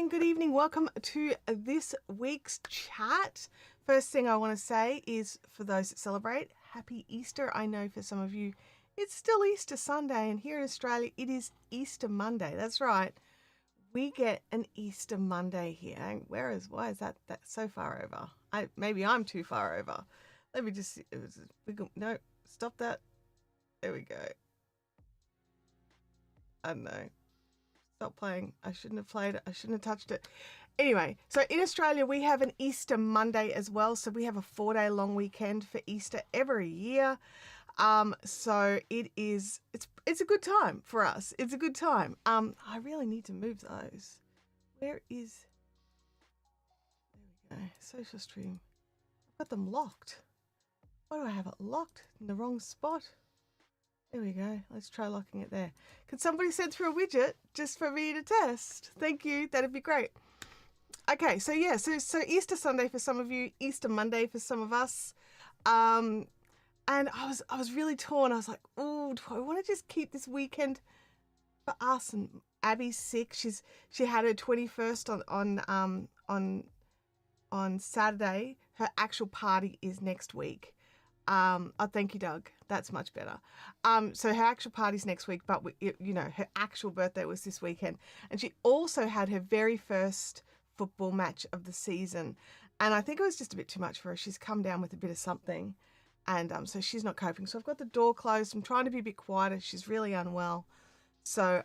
morning, good evening. Welcome to this week's chat. First thing I want to say is for those that celebrate, happy Easter. I know for some of you, it's still Easter Sunday, and here in Australia, it is Easter Monday. That's right. We get an Easter Monday here. Why is that so far over? Maybe I'm too far over. Let me just, no, stop that. There we go. I don't know. Stop playing. I shouldn't have played it. I shouldn't have touched it. Anyway, so in Australia, we have an Easter Monday as well. So we have a 4-day long weekend for Easter every year. So it's a good time for us. It's a good time. I really need to move those. There we go. Social stream. I've got them locked. Why do I have it locked in the wrong spot? There we go. Let's try locking it there. Could somebody send through a widget just for me to test? Thank you. That'd be great. Okay, so yeah, so Easter Sunday for some of you, Easter Monday for some of us. And I was really torn. I was like, oh, do I want to just keep this weekend for us? And Abby's sick. She had her 21st on Saturday. Her actual party is next week. Oh, thank you, Doug. That's much better. So her actual party's next week, but her actual birthday was this weekend. And she also had her very first football match of the season. And I think it was just a bit too much for her. She's come down with a bit of something. And so she's not coping. So I've got the door closed. I'm trying to be a bit quieter. She's really unwell. So,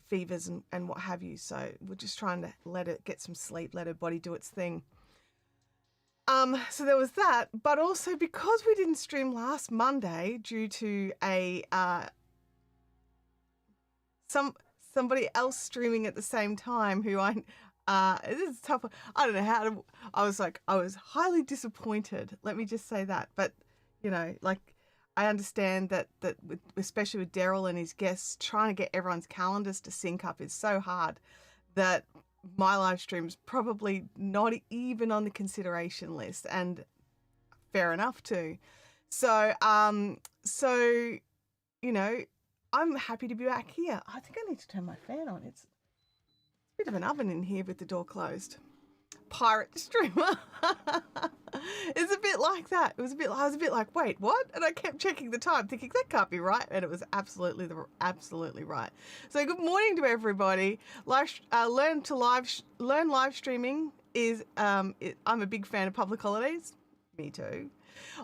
fevers and what have you. So we're just trying to let her get some sleep, let her body do its thing. So there was that, but also because we didn't stream last Monday due to somebody else streaming at the same time who this is tough. I don't know how to, I was highly disappointed. Let me just say that. But, I understand that especially with Daryl and his guests, trying to get everyone's calendars to sync up is so hard that my live stream's probably not even on the consideration list, and fair enough too. So, I'm happy to be back here. I think I need to turn my fan on. It's a bit of an oven in here with the door closed. Pirate streamer. It's a bit like that. I was a bit like, wait, what? And I kept checking the time thinking that can't be right. And it was absolutely right. So good morning to everybody. Learn live streaming is, I'm a big fan of public holidays. Me too.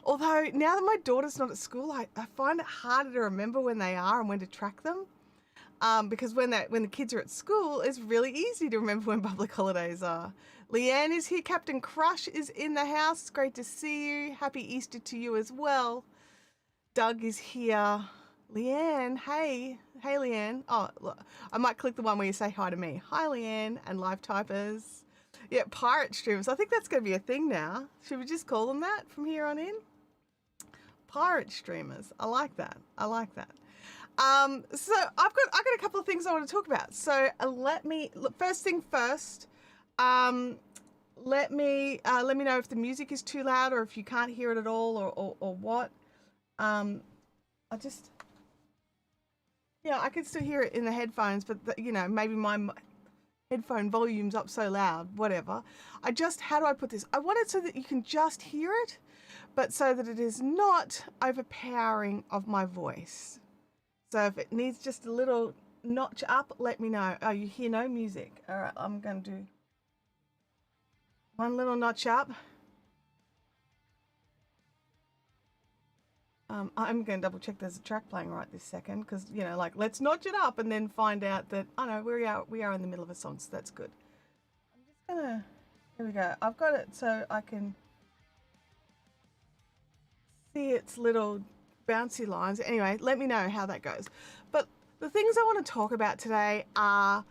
Although now that my daughter's not at school, I find it harder to remember when they are and when to track them. Because when the kids are at school, it's really easy to remember when public holidays are. Leanne is here. Captain Crush is in the house. It's great to see you. Happy Easter to you as well. Doug is here. Leanne, hey. Hey, Leanne. Oh, look, I might click the one where you say hi to me. Hi, Leanne and live typers. Yeah, pirate streamers. I think that's going to be a thing now. Should we just call them that from here on in? Pirate streamers. I like that. So I've got a couple of things I want to talk about. So first thing first, let me know if the music is too loud or if you can't hear it at all or what. I can still hear it in the headphones, but maybe my headphone volume's up so loud, whatever. How do I put this? I want it so that you can just hear it, but so that it is not overpowering of my voice. So if it needs just a little notch up, let me know. Oh, you hear no music. All right, I'm going to do one little notch up. I'm going to double check there's a track playing right this second because, let's notch it up and then find out that, we are in the middle of a song, so that's good. I'm just going to, here we go. I've got it so I can see its little bouncy lines. Anyway, let me know how that goes. But the things I want to talk about today are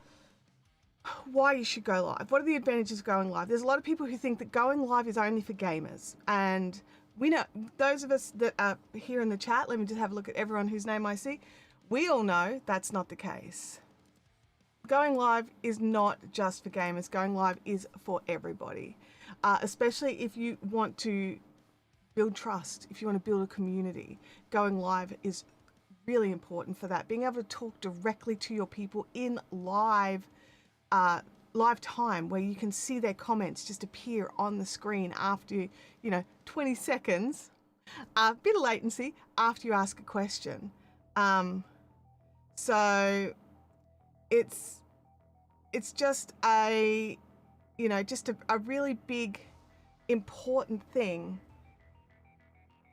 why you should go live. What are the advantages of going live? There's a lot of people who think that going live is only for gamers. And we know, those of us that are here in the chat, let me just have a look at everyone whose name I see. We all know that's not the case. Going live is not just for gamers. Going live is for everybody, especially if you want to build trust, if you want to build a community. Going live is really important for that. Being able to talk directly to your people in live live time where you can see their comments just appear on the screen after, 20 seconds, a bit of latency after you ask a question. So it's just a really big, important thing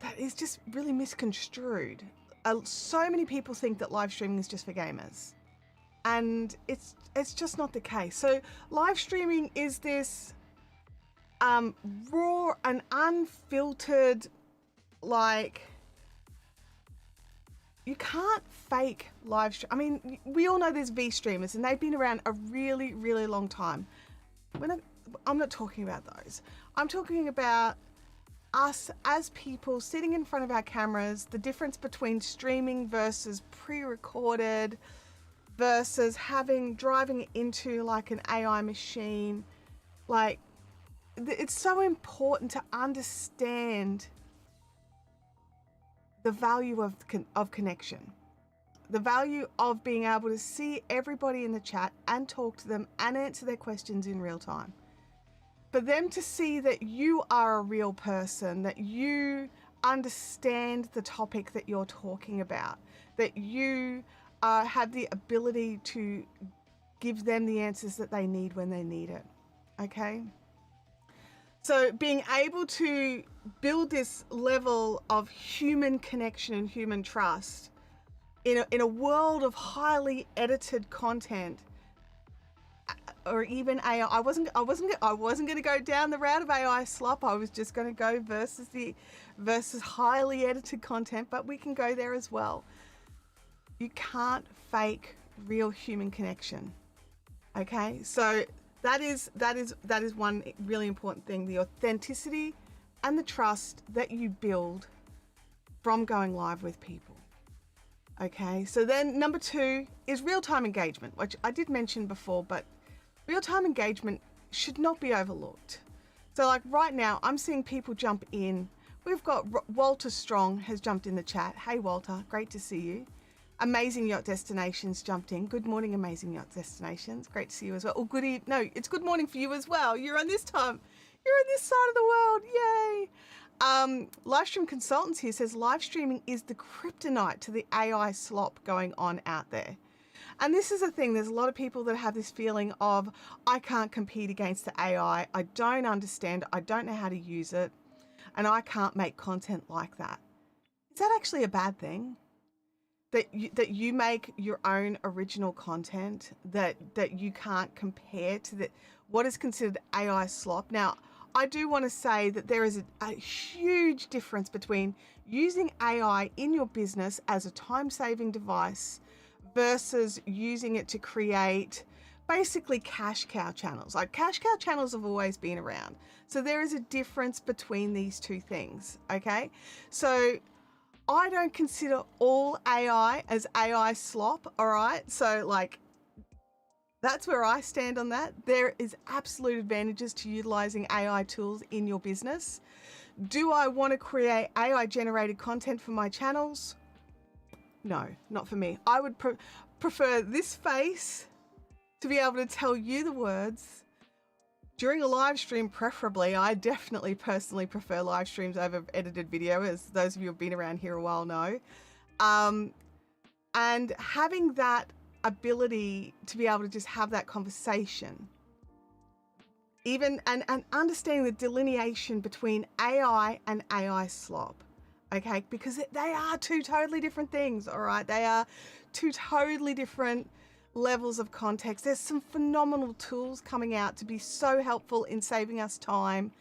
that is just really misconstrued. So many people think that live streaming is just for gamers, and it's just not the case. So live streaming is this raw and unfiltered, like, you can't fake live stream. I mean, we all know there's V streamers and they've been around a really, really long time. I'm not talking about those. I'm talking about us as people sitting in front of our cameras, the difference between streaming versus pre-recorded versus driving into like an AI machine. Like, it's so important to understand the value of connection, the value of being able to see everybody in the chat and talk to them and answer their questions in real time. For them to see that you are a real person, that you understand the topic that you're talking about, that you have the ability to give them the answers that they need when they need it. Okay? So being able to build this level of human connection and human trust in a world of highly edited content, or even AI. I wasn't going to go down the route of AI slop. I was just going to go versus highly edited content, but we can go there as well. You can't fake real human connection. Okay? So that is one really important thing, the authenticity and the trust that you build from going live with people. Okay, so then number 2 is real-time engagement, which I did mention before, but real-time engagement should not be overlooked. So like right now, I'm seeing people jump in. We've got Walter Strong has jumped in the chat. Hey Walter, great to see you. Amazing Yacht Destinations jumped in. Good morning, Amazing Yacht Destinations. Great to see you as well. Or no, it's good morning for you as well. You're on this time. You're on this side of the world. Yay. Livestream Consultants here says live streaming is the kryptonite to the AI slop going on out there. And this is the thing. There's a lot of people that have this feeling of, I can't compete against the AI. I don't understand. I don't know how to use it. And I can't make content like that. Is that actually a bad thing? That you make your own original content that you can't compare to what is considered AI slop. Now, I do want to say that there is a huge difference between using AI in your business as a time-saving device versus using it to create basically cash cow channels. Like, cash cow channels have always been around. So there is a difference between these two things, okay? So I don't consider all AI as AI slop, all right? So like, that's where I stand on that. There is absolute advantages to utilizing AI tools in your business. Do I want to create AI generated content for my channels? No, not for me. I would prefer this face to be able to tell you the words during a live stream, preferably. I definitely personally prefer live streams over edited video, as those of you who have been around here a while know. And having that ability to be able to just have that conversation, even and understanding the delineation between AI and AI slop, okay? Because they are two totally different things, all right? They are two totally different levels of context. There's some phenomenal tools coming out to be so helpful in saving us time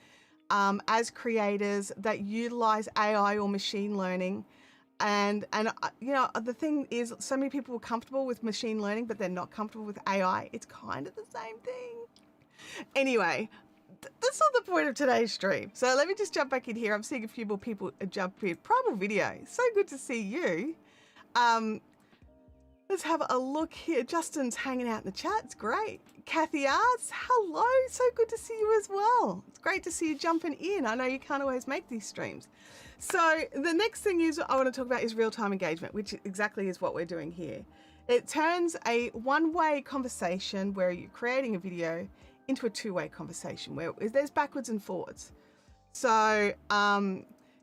as creators that utilize AI or machine learning. And the thing is, so many people are comfortable with machine learning, but they're not comfortable with AI. It's kind of the same thing. Anyway, that's not the point of today's stream. So let me just jump back in here. I'm seeing a few more people jump in. Primal Video, so good to see you. Let's have a look here. Justin's hanging out in the chat. It's great. Kathy Arts, hello. So good to see you as well. It's great to see you jumping in. I know you can't always make these streams. So the next thing I want to talk about is real-time engagement, which exactly is what we're doing here. It turns a one-way conversation where you're creating a video into a two-way conversation where there's backwards and forwards. So,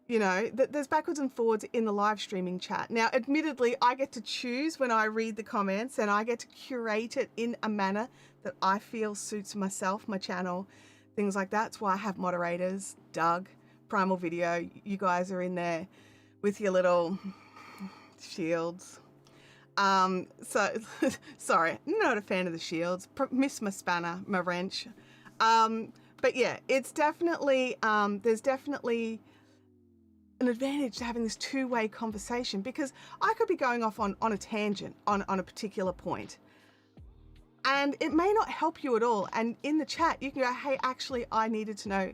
you know, there's backwards and forwards in the live streaming chat. Now, admittedly, I get to choose when I read the comments, and I get to curate it in a manner that I feel suits myself, my channel, things like that. That's why I have moderators, Doug, Primal Video. You guys are in there with your little shields. So sorry, I'm not a fan of the shields. Miss my spanner, my wrench. But yeah, it's definitely, there's definitely an advantage to having this two-way conversation, because I could be going off on a tangent on a particular point, and it may not help you at all. And in the chat, you can go, hey, actually, I needed to know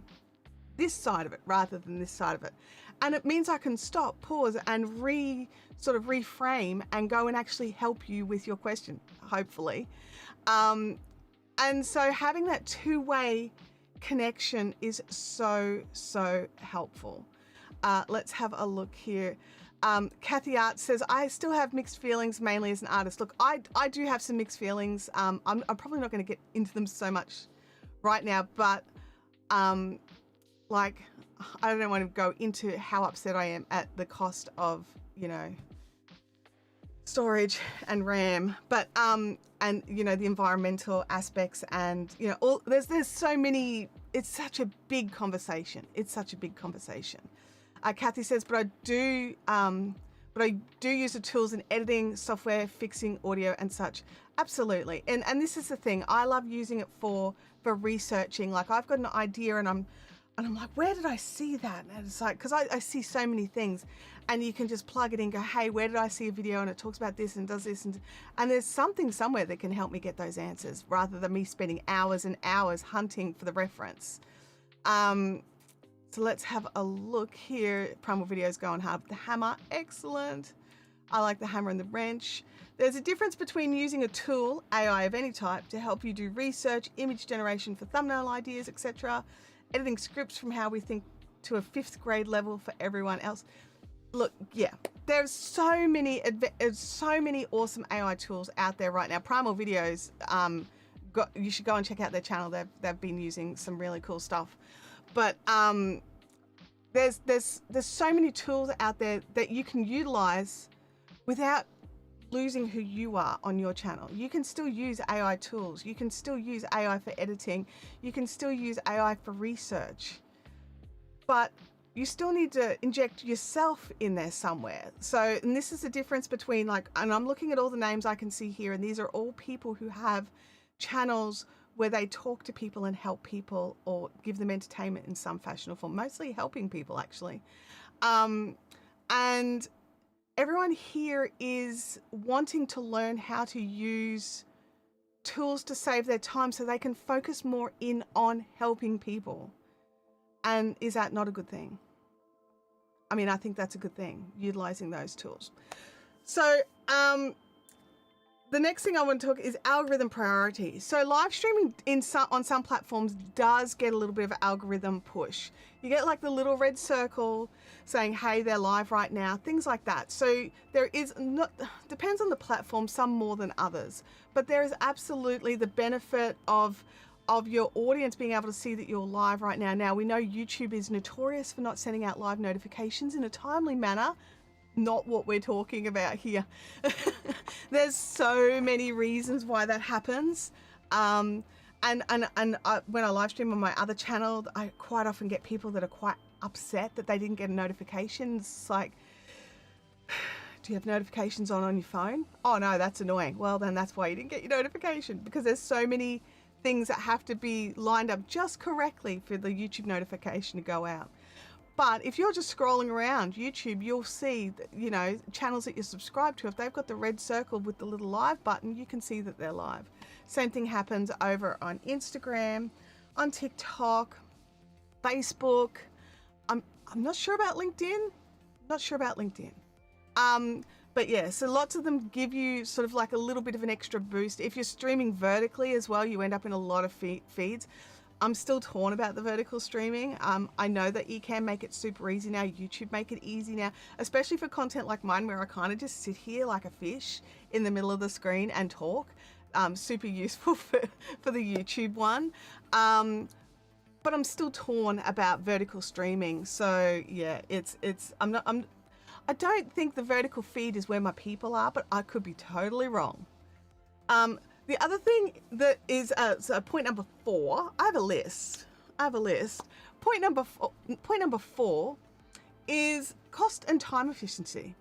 this side of it rather than this side of it. And it means I can stop, pause, and sort of reframe and go and actually help you with your question, hopefully. And so having that two-way connection is so, so helpful. Let's have a look here. Kathy Art says, I still have mixed feelings, mainly as an artist. Look, I do have some mixed feelings. I'm probably not going to get into them so much right now, but like, I don't want to go into how upset I am at the cost of, you know, storage and RAM, but and you know, the environmental aspects, and you know, there's so many. It's such a big conversation. It's such a big conversation. Kathy says, but I do use the tools in editing software, fixing audio and such. Absolutely. And this is the thing. I love using it for researching. Like, I've got an idea and I'm like, where did I see that? And it's like, because I see so many things, and you can just plug it in and go, hey, where did I see a video and it talks about this and does this, and there's something somewhere that can help me get those answers rather than me spending hours and hours hunting for the reference. So let's have a look here. Primal Videos going hard with the hammer. Excellent. I like the hammer and the wrench. There's a difference between using a tool, AI of any type, to help you do research, image generation for thumbnail ideas, etc., editing scripts from how we think to a 5th grade level for everyone else. Look, yeah, there's so many awesome AI tools out there right now. Primal Videos, you should go and check out their channel. They've been using some really cool stuff. But there's so many tools out there that you can utilize without losing who you are on your channel. You can still use AI tools. You can still use AI for editing. You can still use AI for research. But you still need to inject yourself in there somewhere. So, and this is the difference between, like, and I'm looking at all the names I can see here, and these are all people who have channels where they talk to people and help people or give them entertainment in some fashion or form, mostly helping people, actually. And everyone here is wanting to learn how to use tools to save their time so they can focus more in on helping people. And is that not a good thing? I mean, I think that's a good thing, utilizing those tools. So, the next thing I want to talk is algorithm priority. So live streaming on some platforms does get a little bit of algorithm push. You get like the little red circle saying, hey, they're live right now, things like that. So there is depends on the platform, some more than others, but there is absolutely the benefit of your audience being able to see that you're live right now. Now, we know YouTube is notorious for not sending out live notifications in a timely manner. Not what we're talking about here. There's so many reasons why that happens. And when I live stream on my other channel, I quite often get people that are quite upset that they didn't get a notification. It's like, do you have notifications on your phone? Oh no, that's annoying. Well, then that's why you didn't get your notification, because there's so many things that have to be lined up just correctly for the YouTube notification to go out. But if you're just scrolling around YouTube, you'll see that, you know, channels that you're subscribed to, if they've got the red circle with the little live button, you can see that they're live. Same thing happens over on Instagram, on TikTok, Facebook. I'm not sure about LinkedIn. Not sure about LinkedIn. But yeah, so lots of them give you sort of like a little bit of an extra boost. If you're streaming vertically as well, you end up in a lot of feeds. I'm still torn about the vertical streaming. I know that Ecamm make it super easy now. YouTube make it easy now, especially for content like mine where I kind of just sit here like a fish in the middle of the screen and talk. Super useful for the YouTube one. But I'm still torn about vertical streaming. So yeah, I don't think the vertical feed is where my people are, but I could be totally wrong. The other thing that is, so point number 4, I have a list. Point number 4 is cost and time efficiency.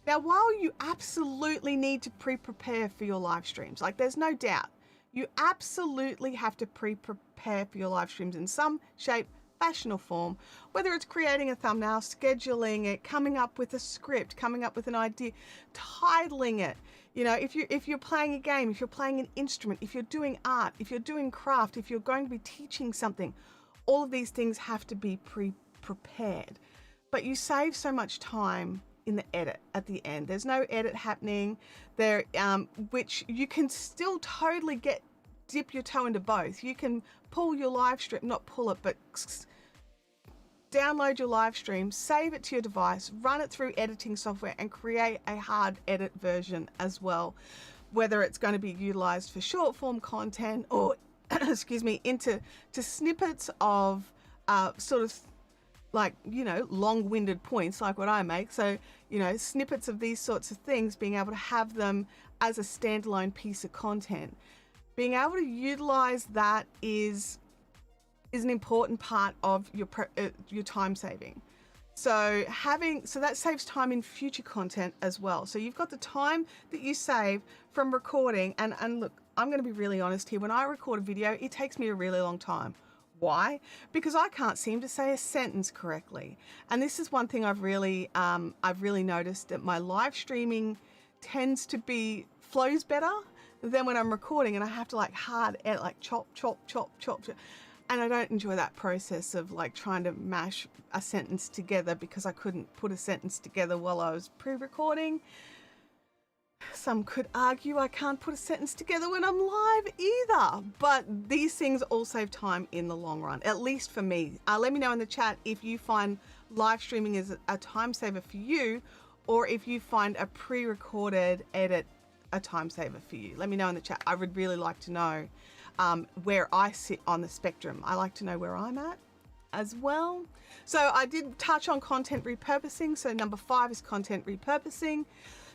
Now, while you absolutely need to pre-prepare for your live streams, like there's no doubt, you absolutely have to pre-prepare for your live streams in some shape, fashion or form, whether it's creating a thumbnail, scheduling it, coming up with a script, coming up with an idea, titling it. You know, if you're playing a game, if you're playing an instrument, if you're doing art, if you're doing craft, if you're going to be teaching something, all of these things have to be pre-prepared. But you save so much time in the edit at the end. There's no edit happening there, which you can still totally dip your toe into both. You can pull your live stream, not pull it, but download your live stream, save it to your device, run it through editing software and create a hard edit version as well, whether it's going to be utilized for short form content or excuse me, into snippets of sort of like, you know, long-winded points like what I make. So, you know, snippets of these sorts of things, being able to have them as a standalone piece of content. Being able to utilize that is an important part of your time saving. So that saves time in future content as well. So you've got the time that you save from recording, and look, I'm going to be really honest here. When I record a video, it takes me a really long time. Why? Because I can't seem to say a sentence correctly. And this is one thing I've really noticed, that my live streaming tends to flows better than when I'm recording, and I have to like hard edit, like chop. And I don't enjoy that process of like trying to mash a sentence together, because I couldn't put a sentence together while I was pre-recording. Some could argue I can't put a sentence together when I'm live either, but these things all save time in the long run, at least for me. Let me know in the chat if you find live streaming is a time saver for you, or if you find a pre-recorded edit a time saver for you. Let me know in the chat. I would really like to know where I sit on the spectrum. I like to know where I'm at as well. So I did touch on content repurposing. So number 5 is content repurposing.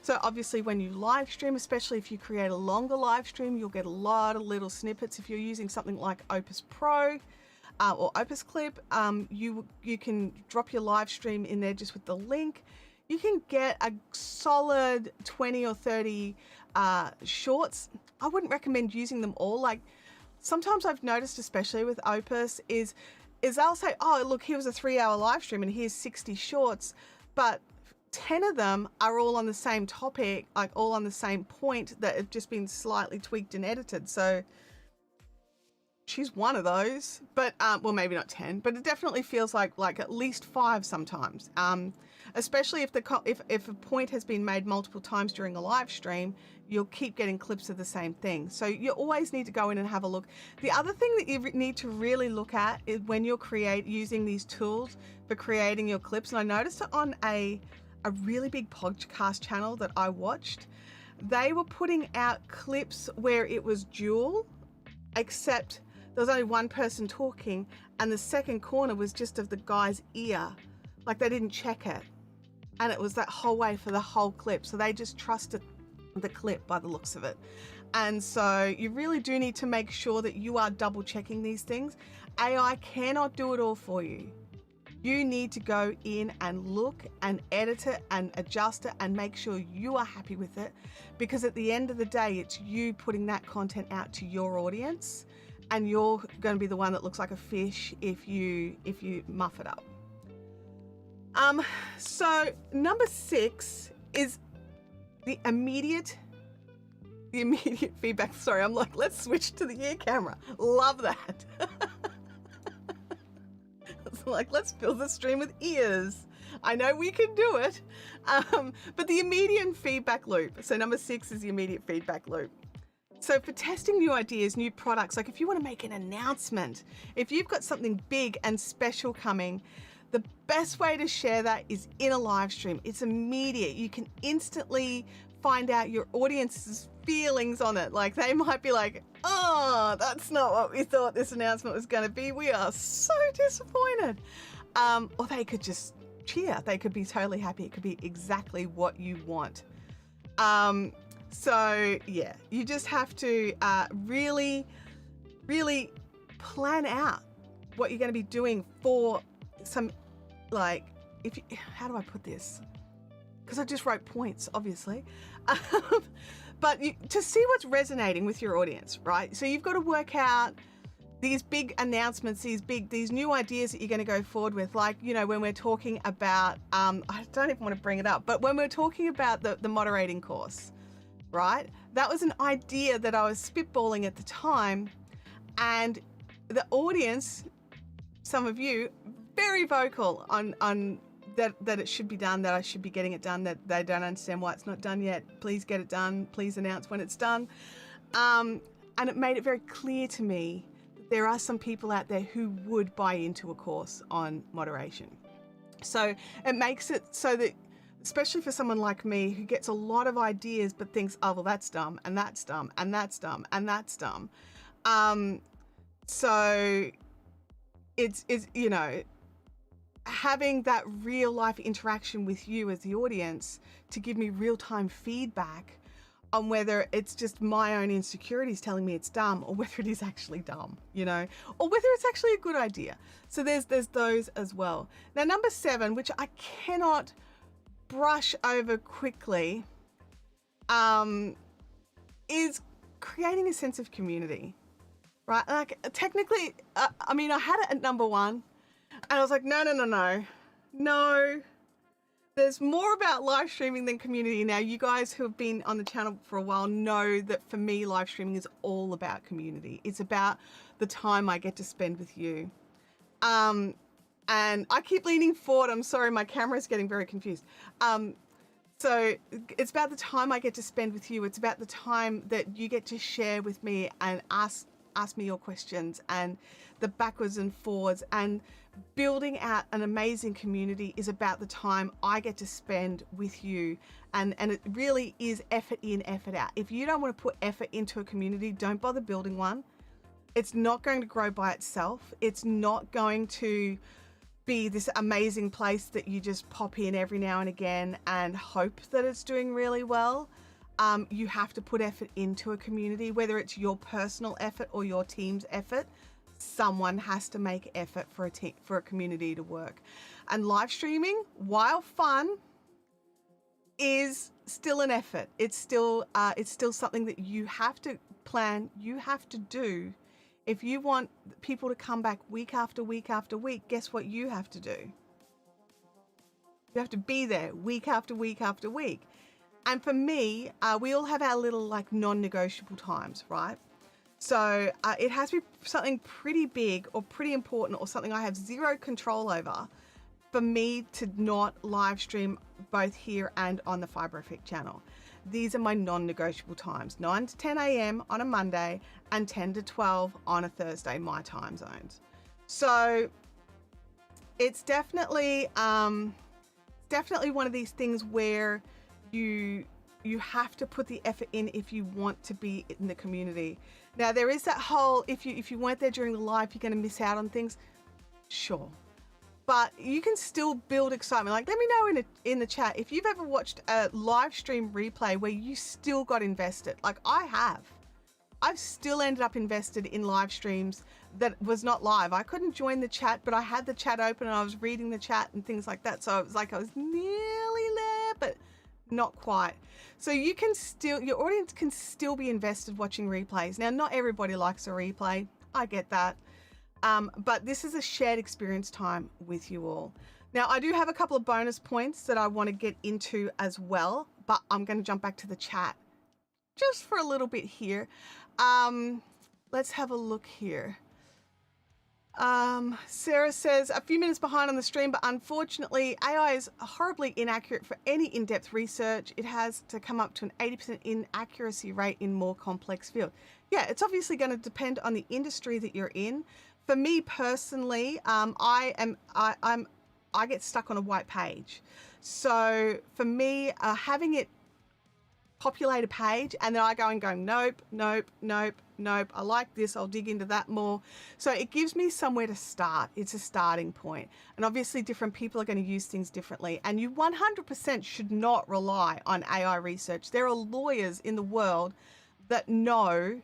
So obviously when you live stream, especially if you create a longer live stream, you'll get a lot of little snippets. If you're using something like Opus Pro or Opus Clip, you can drop your live stream in there just with the link. You can get a solid 20 or 30 shorts. I wouldn't recommend using them all. Like sometimes I've noticed, especially with Opus, is they'll say, oh, look, here was a 3-hour live stream and here's 60 shorts, but 10 of them are all on the same topic, like all on the same point that have just been slightly tweaked and edited. So she's one of those, but well, maybe not 10, but it definitely feels like at least 5 sometimes. Especially if a point has been made multiple times during a live stream, you'll keep getting clips of the same thing. So you always need to go in and have a look. The other thing that you need to really look at is when you're using these tools for creating your clips. And I noticed it on a really big podcast channel that I watched. They were putting out clips where it was dual, except there was only one person talking and the second corner was just of the guy's ear. Like they didn't check it. And it was that whole way for the whole clip. So they just trusted the clip by the looks of it. And so you really do need to make sure that you are double checking these things. AI cannot do it all for you. You need to go in and look and edit it and adjust it and make sure you are happy with it, because at the end of the day, it's you putting that content out to your audience, and you're going to be the one that looks like a fish if you muff it up. So number 6 is the immediate feedback. Sorry, I'm like, let's switch to the ear camera. Love that. It's like, let's fill the stream with ears. I know we can do it. But the immediate feedback loop. So number 6 is the immediate feedback loop. So for testing new ideas, new products, like if you want to make an announcement, if you've got something big and special coming, the best way to share that is in a live stream. It's immediate. You can instantly find out your audience's feelings on it. Like they might be like, oh, that's not what we thought this announcement was going to be. We are so disappointed. Or they could just cheer. They could be totally happy. It could be exactly what you want. So yeah, you just have to really plan out what you're going to be doing for some, like, how do I put this? Because I just wrote points, obviously. But to see what's resonating with your audience, right? So you've got to work out these big announcements, these new ideas that you're going to go forward with. Like, you know, when we're talking about, I don't even want to bring it up, but when we're talking about the moderating course, right? That was an idea that I was spitballing at the time, and the audience, some of you, very vocal on that it should be done, that I should be getting it done, that they don't understand why it's not done yet. Please get it done. Please announce when it's done. And it made it very clear to me that there are some people out there who would buy into a course on moderation. So it makes it so that, especially for someone like me who gets a lot of ideas but thinks, oh, well, that's dumb, and that's dumb, and that's dumb, and that's dumb. So it's, you know, having that real life interaction with you as the audience to give me real time feedback on whether it's just my own insecurities telling me it's dumb, or whether it is actually dumb, you know, or whether it's actually a good idea. So there's those as well. Now, number 7, which I cannot brush over quickly, is creating a sense of community, right? Like technically, I mean, I had it at number 1. And I was like, no. There's more about live streaming than community. Now, you guys who have been on the channel for a while know that for me, live streaming is all about community. It's about the time I get to spend with you. And I keep leaning forward. I'm sorry, my camera is getting very confused. So it's about the time I get to spend with you. It's about the time that you get to share with me and ask me your questions, and the backwards and forwards, and building out an amazing community is about the time I get to spend with you. And it really is effort in, effort out. If you don't want to put effort into a community, don't bother building one. It's not going to grow by itself. It's not going to be this amazing place that you just pop in every now and again and hope that it's doing really well. You have to put effort into a community, whether it's your personal effort or your team's effort. Someone has to make effort for a community to work. And live streaming, while fun, is still an effort. It's still something that you have to plan, you have to do. If you want people to come back week after week after week, guess what you have to do? You have to be there week after week after week. And for me, we all have our little like non-negotiable times, right? So it has to be something pretty big or pretty important, or something I have zero control over, for me to not live stream both here and on the Fiber Effect channel. These are my non-negotiable times: 9 to 10 a.m. on a Monday and 10 to 12 on a Thursday, my time zones. So it's definitely one of these things where you have to put the effort in if you want to be in the community. Now, there is that whole, if you weren't there during the live, you're going to miss out on things. Sure. But you can still build excitement. Like, let me know in the chat if you've ever watched a live stream replay where you still got invested. Like I have. I've still ended up invested in live streams that was not live. I couldn't join the chat, but I had the chat open and I was reading the chat and things like that. So it was like I was nearly there, but not quite. So you can still, your audience can still be invested watching replays. Now, not everybody likes a replay. I get that. But this is a shared experience time with you all. Now, I do have a couple of bonus points that I want to get into as well, but I'm going to jump back to the chat just for a little bit here. Let's have a look here. Sarah says, a few minutes behind on the stream, but unfortunately AI is horribly inaccurate for any in-depth research. It has to come up to an 80% inaccuracy rate in more complex fields. Yeah, it's obviously going to depend on the industry that you're in. For me personally, I get stuck on a white page. So for me, having it populate a page, and then I go and go, nope, nope, nope, nope. I like this. I'll dig into that more. So it gives me somewhere to start. It's a starting point. And obviously different people are going to use things differently. And you 100% should not rely on AI research. There are lawyers in the world that know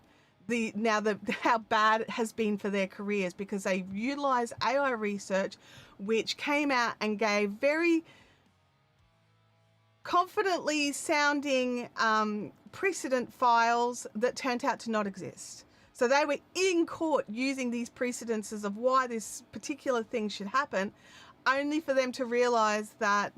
how bad it has been for their careers because they utilize AI research, which came out and gave very confidently sounding precedent files that turned out to not exist. So they were in court using these precedences of why this particular thing should happen, only for them to realize that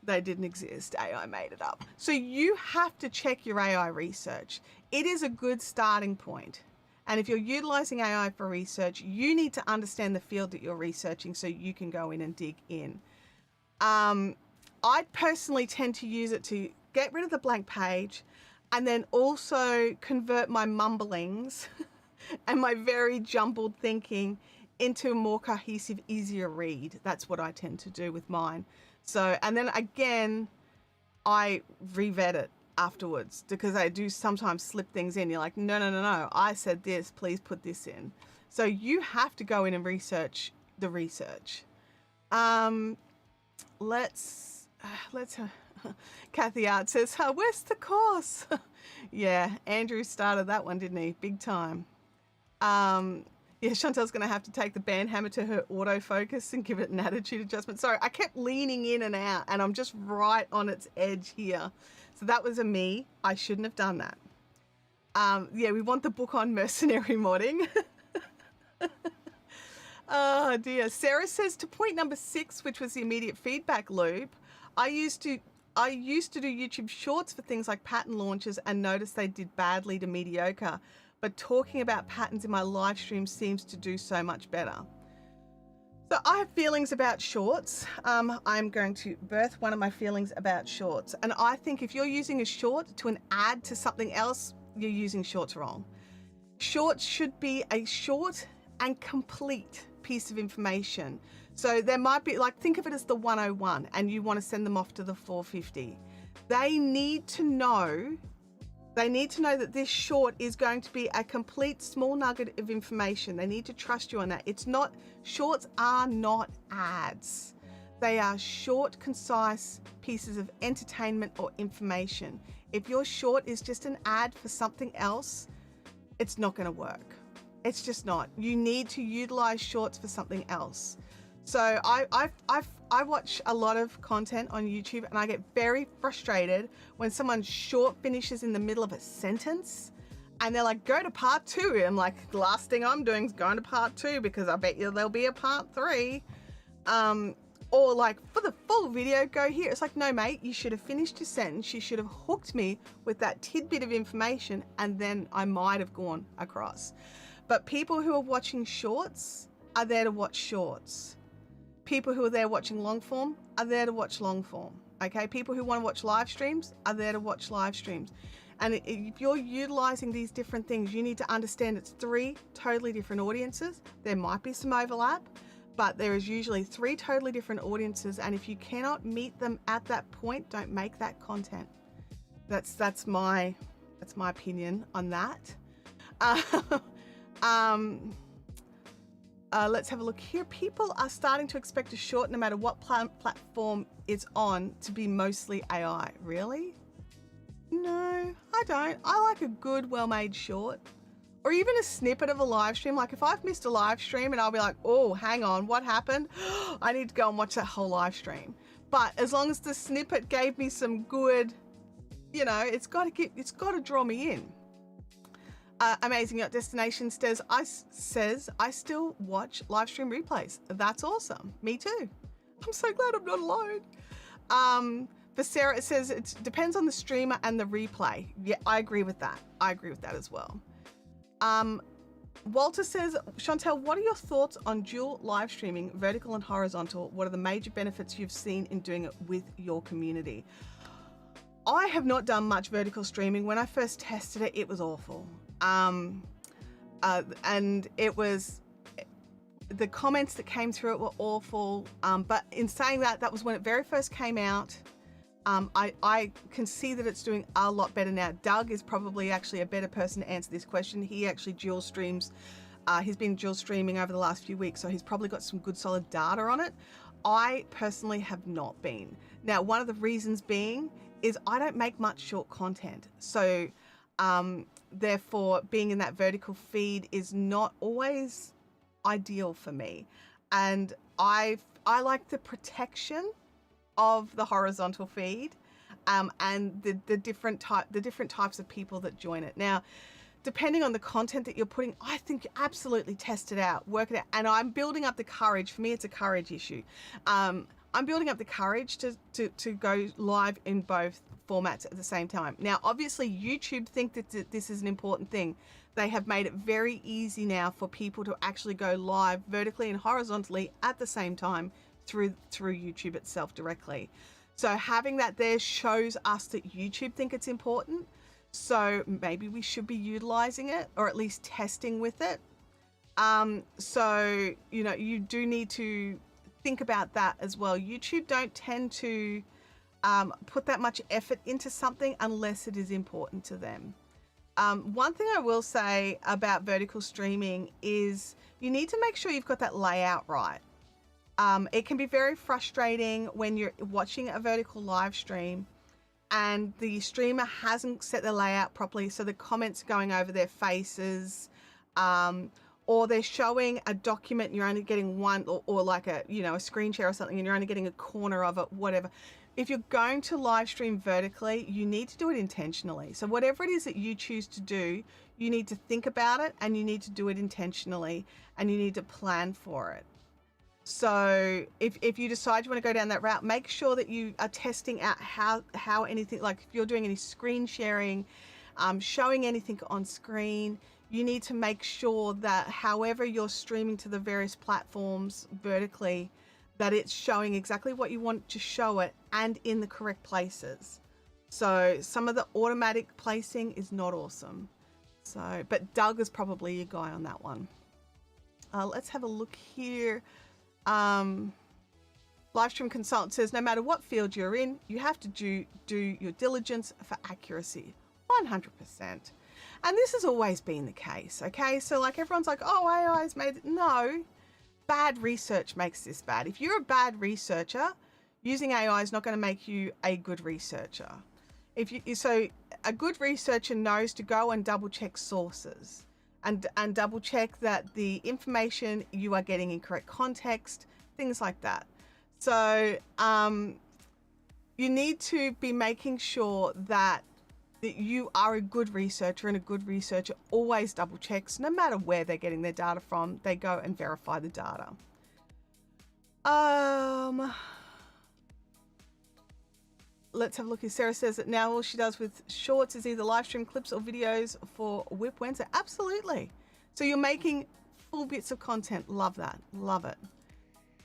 they didn't exist. AI made it up. So you have to check your AI research. It is a good starting point. And if you're utilizing AI for research, you need to understand the field that you're researching so you can go in and dig in. I personally tend to use it to get rid of the blank page and then also convert my mumblings and my very jumbled thinking into a more cohesive, easier read. That's what I tend to do with mine. So, and then again, I revet it afterwards because I do sometimes slip things in. You're like, no, no, no, no, I said this, please put this in. So you have to go in and research the research. Kathy Art says, where's the course? Yeah, Andrew started that one, didn't he? Big time. Yeah, Chantel's going to have to take the band hammer to her autofocus and give it an attitude adjustment. Sorry, I kept leaning in and out and I'm just right on its edge here. So that was a me. I shouldn't have done that. Yeah, we want the book on mercenary modding. Oh dear. Sarah says to point number 6, which was the immediate feedback loop, I used to do YouTube shorts for things like pattern launches and noticed they did badly to mediocre. But talking about patterns in my live stream seems to do so much better. So I have feelings about shorts. I'm going to birth one of my feelings about shorts. And I think if you're using a short to an add to something else, you're using shorts wrong. Shorts should be a short and complete piece of information. So there might be, like, think of it as the 101 and you want to send them off to the 450. They need to know that this short is going to be a complete small nugget of information. They need to trust you on that. Shorts are not ads. They are short, concise pieces of entertainment or information. If your short is just an ad for something else, it's not going to work. It's just not. You need to utilize shorts for something else. So I watch a lot of content on YouTube and I get very frustrated when someone's short finishes in the middle of a sentence and they're like, go to part 2. I'm like, the last thing I'm doing is going to part 2 because I bet you there'll be a part 3. Or like, for the full video, go here. It's like, no, mate, you should have finished your sentence. You should have hooked me with that tidbit of information and then I might have gone across. But people who are watching shorts are there to watch shorts. People who are there watching long form are there to watch long form. Okay, people who want to watch live streams are there to watch live streams. And if you're utilizing these different things, you need to understand it's 3 totally different audiences. There might be some overlap, but there is usually 3 totally different audiences. And if you cannot meet them at that point, don't make that content. That's my opinion on that. Let's have a look here. People are starting to expect a short, no matter what platform it's on, to be mostly AI. Really? No, I don't. I like a good, well-made short. Or even a snippet of a live stream. Like if I've missed a live stream and I'll be like, oh, hang on, what happened? I need to go and watch that whole live stream. But as long as the snippet gave me some good, you know, it's got to draw me in. Amazing Yacht Destination says, I still watch live stream replays. That's awesome. Me too. I'm so glad I'm not alone. For Sarah, it says it depends on the streamer and the replay. Yeah, I agree with that. I agree with that as well. Walter says, Chantelle, what are your thoughts on dual live streaming, vertical and horizontal? What are the major benefits you've seen in doing it with your community? I have not done much vertical streaming. When I first tested it, it was awful. And it was, the comments that came through it were awful. But in saying that, that was when it very first came out. I can see that it's doing a lot better now. Doug is probably actually a better person to answer this question. He actually dual streams. He's been dual streaming over the last few weeks, so he's probably got some good solid data on it. I personally have not been. Now, one of the reasons being is I don't make much short content. So therefore, being in that vertical feed is not always ideal for me. And I like the protection of the horizontal feed and the different types of people that join it. Now, depending on the content that you're putting, I think absolutely test it out, work it out. And I'm building up the courage. For me, it's a courage issue. I'm building up the courage to go live in both formats at the same time. Now, obviously, YouTube think that this is an important thing. They have made it very easy now for people to actually go live vertically and horizontally at the same time through YouTube itself directly. So having that there shows us that YouTube think it's important. So maybe we should be utilizing it, or at least testing with it. So, you know, you do need to think about that as well. YouTube don't tend to put that much effort into something unless it is important to them. One thing I will say about vertical streaming is you need to make sure you've got that layout right. It can be very frustrating when you're watching a vertical live stream and the streamer hasn't set the layout properly, so the comments are going over their faces, or they're showing a document and you're only getting one, or like a, you know, a screen share or something, and you're only getting a corner of it, whatever. If you're going to live stream vertically, you need to do it intentionally. So whatever it is that you choose to do, you need to think about it and you need to do it intentionally and you need to plan for it. So if you decide you want to go down that route, make sure that you are testing out how anything, like if you're doing any screen sharing, showing anything on screen, you need to make sure that however you're streaming to the various platforms vertically, that it's showing exactly what you want to show it and in the correct places. So some of the automatic placing is not awesome. So, but Doug is probably your guy on that one. Let's have a look here. Livestream consultant says, no matter what field you're in, you have to do your diligence for accuracy. 100%. And this has always been the case. Okay. So like everyone's like, oh, AI's made it. No, bad research makes this bad. If you're a bad researcher, using AI is not going to make you a good researcher. So a good researcher knows to go and double check sources. And double check that the information you are getting in correct context, things like that. So you need to be making sure that you are a good researcher, and a good researcher always double checks, no matter where they're getting their data from, they go and verify the data. Let's have a look here. Sarah says that now all she does with shorts is either live stream clips or videos for Whip Wednesday. Absolutely. So you're making full bits of content. Love that. Love it.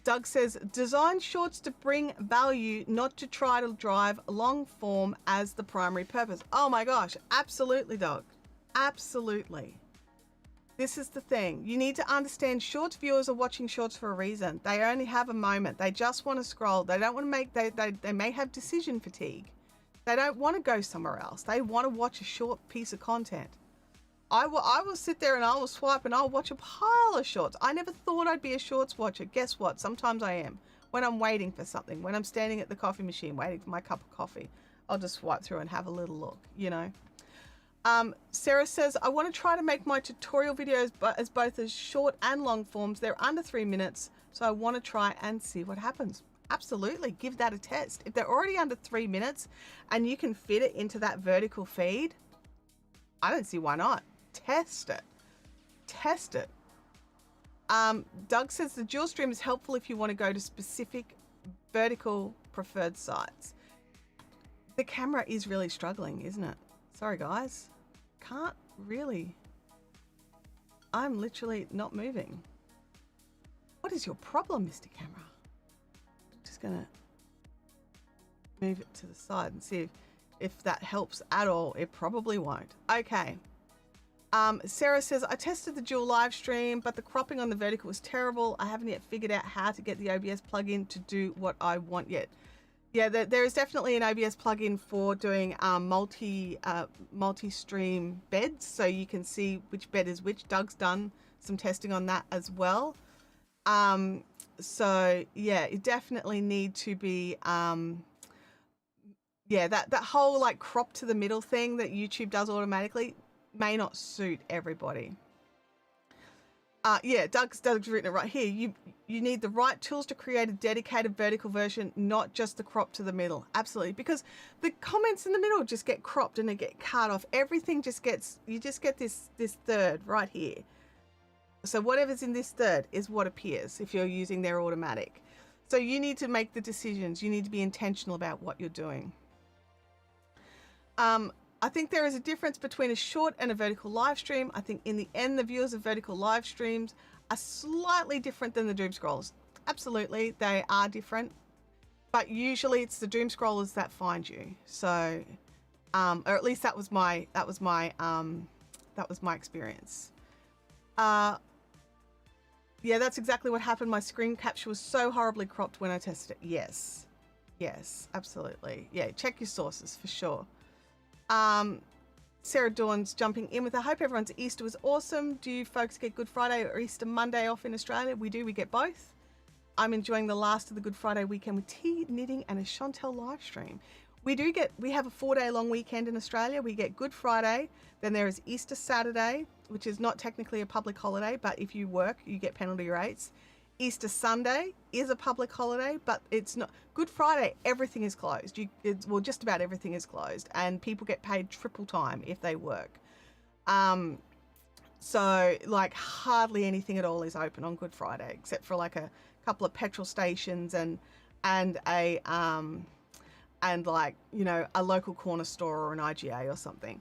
Doug says, design shorts to bring value, not to try to drive long form as the primary purpose. Oh my gosh. Absolutely, Doug. Absolutely. This is the thing. You need to understand shorts viewers are watching shorts for a reason. They only have a moment. They just want to scroll. They don't want to make, they may have decision fatigue. They don't want to go somewhere else. They want to watch a short piece of content. I will sit there and I will swipe and I'll watch a pile of shorts. I never thought I'd be a shorts watcher. Guess what? Sometimes I am. When I'm waiting for something, when I'm standing at the coffee machine waiting for my cup of coffee, I'll just swipe through and have a little look, you know. Sarah says, I want to try to make my tutorial videos as both as short and long forms. They're under 3 minutes, so I want to try and see what happens. Absolutely, give that a test. If they're already under 3 minutes and you can fit it into that vertical feed, I don't see why not. Test it. Test it. Doug says the dual stream is helpful if you want to go to specific vertical preferred sites. The camera is really struggling, isn't it? Sorry, guys. Can't really. I'm literally not moving. What is your problem, Mr. Camera? I'm just going to move it to the side and see if that helps at all. It probably won't. Okay. Sarah says, I tested the dual live stream, but the cropping on the vertical was terrible. I haven't yet figured out how to get the OBS plugin to do what I want yet. Yeah, there is definitely an OBS plugin for doing multi-stream beds, so you can see which bed is which. Doug's done some testing on that as well. So yeah, you definitely need to be yeah, that whole like crop to the middle thing that YouTube does automatically may not suit everybody. Yeah, Doug's written it right here. You need the right tools to create a dedicated vertical version, not just the crop to the middle. Absolutely, because the comments in the middle just get cropped and they get cut off. Everything just gets, you just get this third right here. So whatever's in this third is what appears if you're using their automatic. So you need to make the decisions. You need to be intentional about what you're doing. I think there is a difference between a short and a vertical live stream. I think in the end, the viewers of vertical live streams are slightly different than the doom scrollers. Absolutely, they are different, but usually it's the doom scrollers that find you. So, or at least that was my experience. Yeah, that's exactly what happened. My screen capture was so horribly cropped when I tested it. Yes, absolutely. Yeah, check your sources for sure. Sarah Dawn's jumping in with, I hope everyone's Easter was awesome. Do you folks get Good Friday or Easter Monday off in Australia? We do, we get both. I'm enjoying the last of the Good Friday weekend with tea, knitting and a Chantelle live stream. We have a 4-day long weekend in Australia. We get Good Friday, then there is Easter Saturday, which is not technically a public holiday, but if you work, you get penalty rates. Easter Sunday is a public holiday, but it's not. Good Friday, everything is closed. Well, just about everything is closed, and people get paid triple time if they work. So like hardly anything at all is open on Good Friday, except for like a couple of petrol stations and a like, you know, a local corner store or an IGA or something.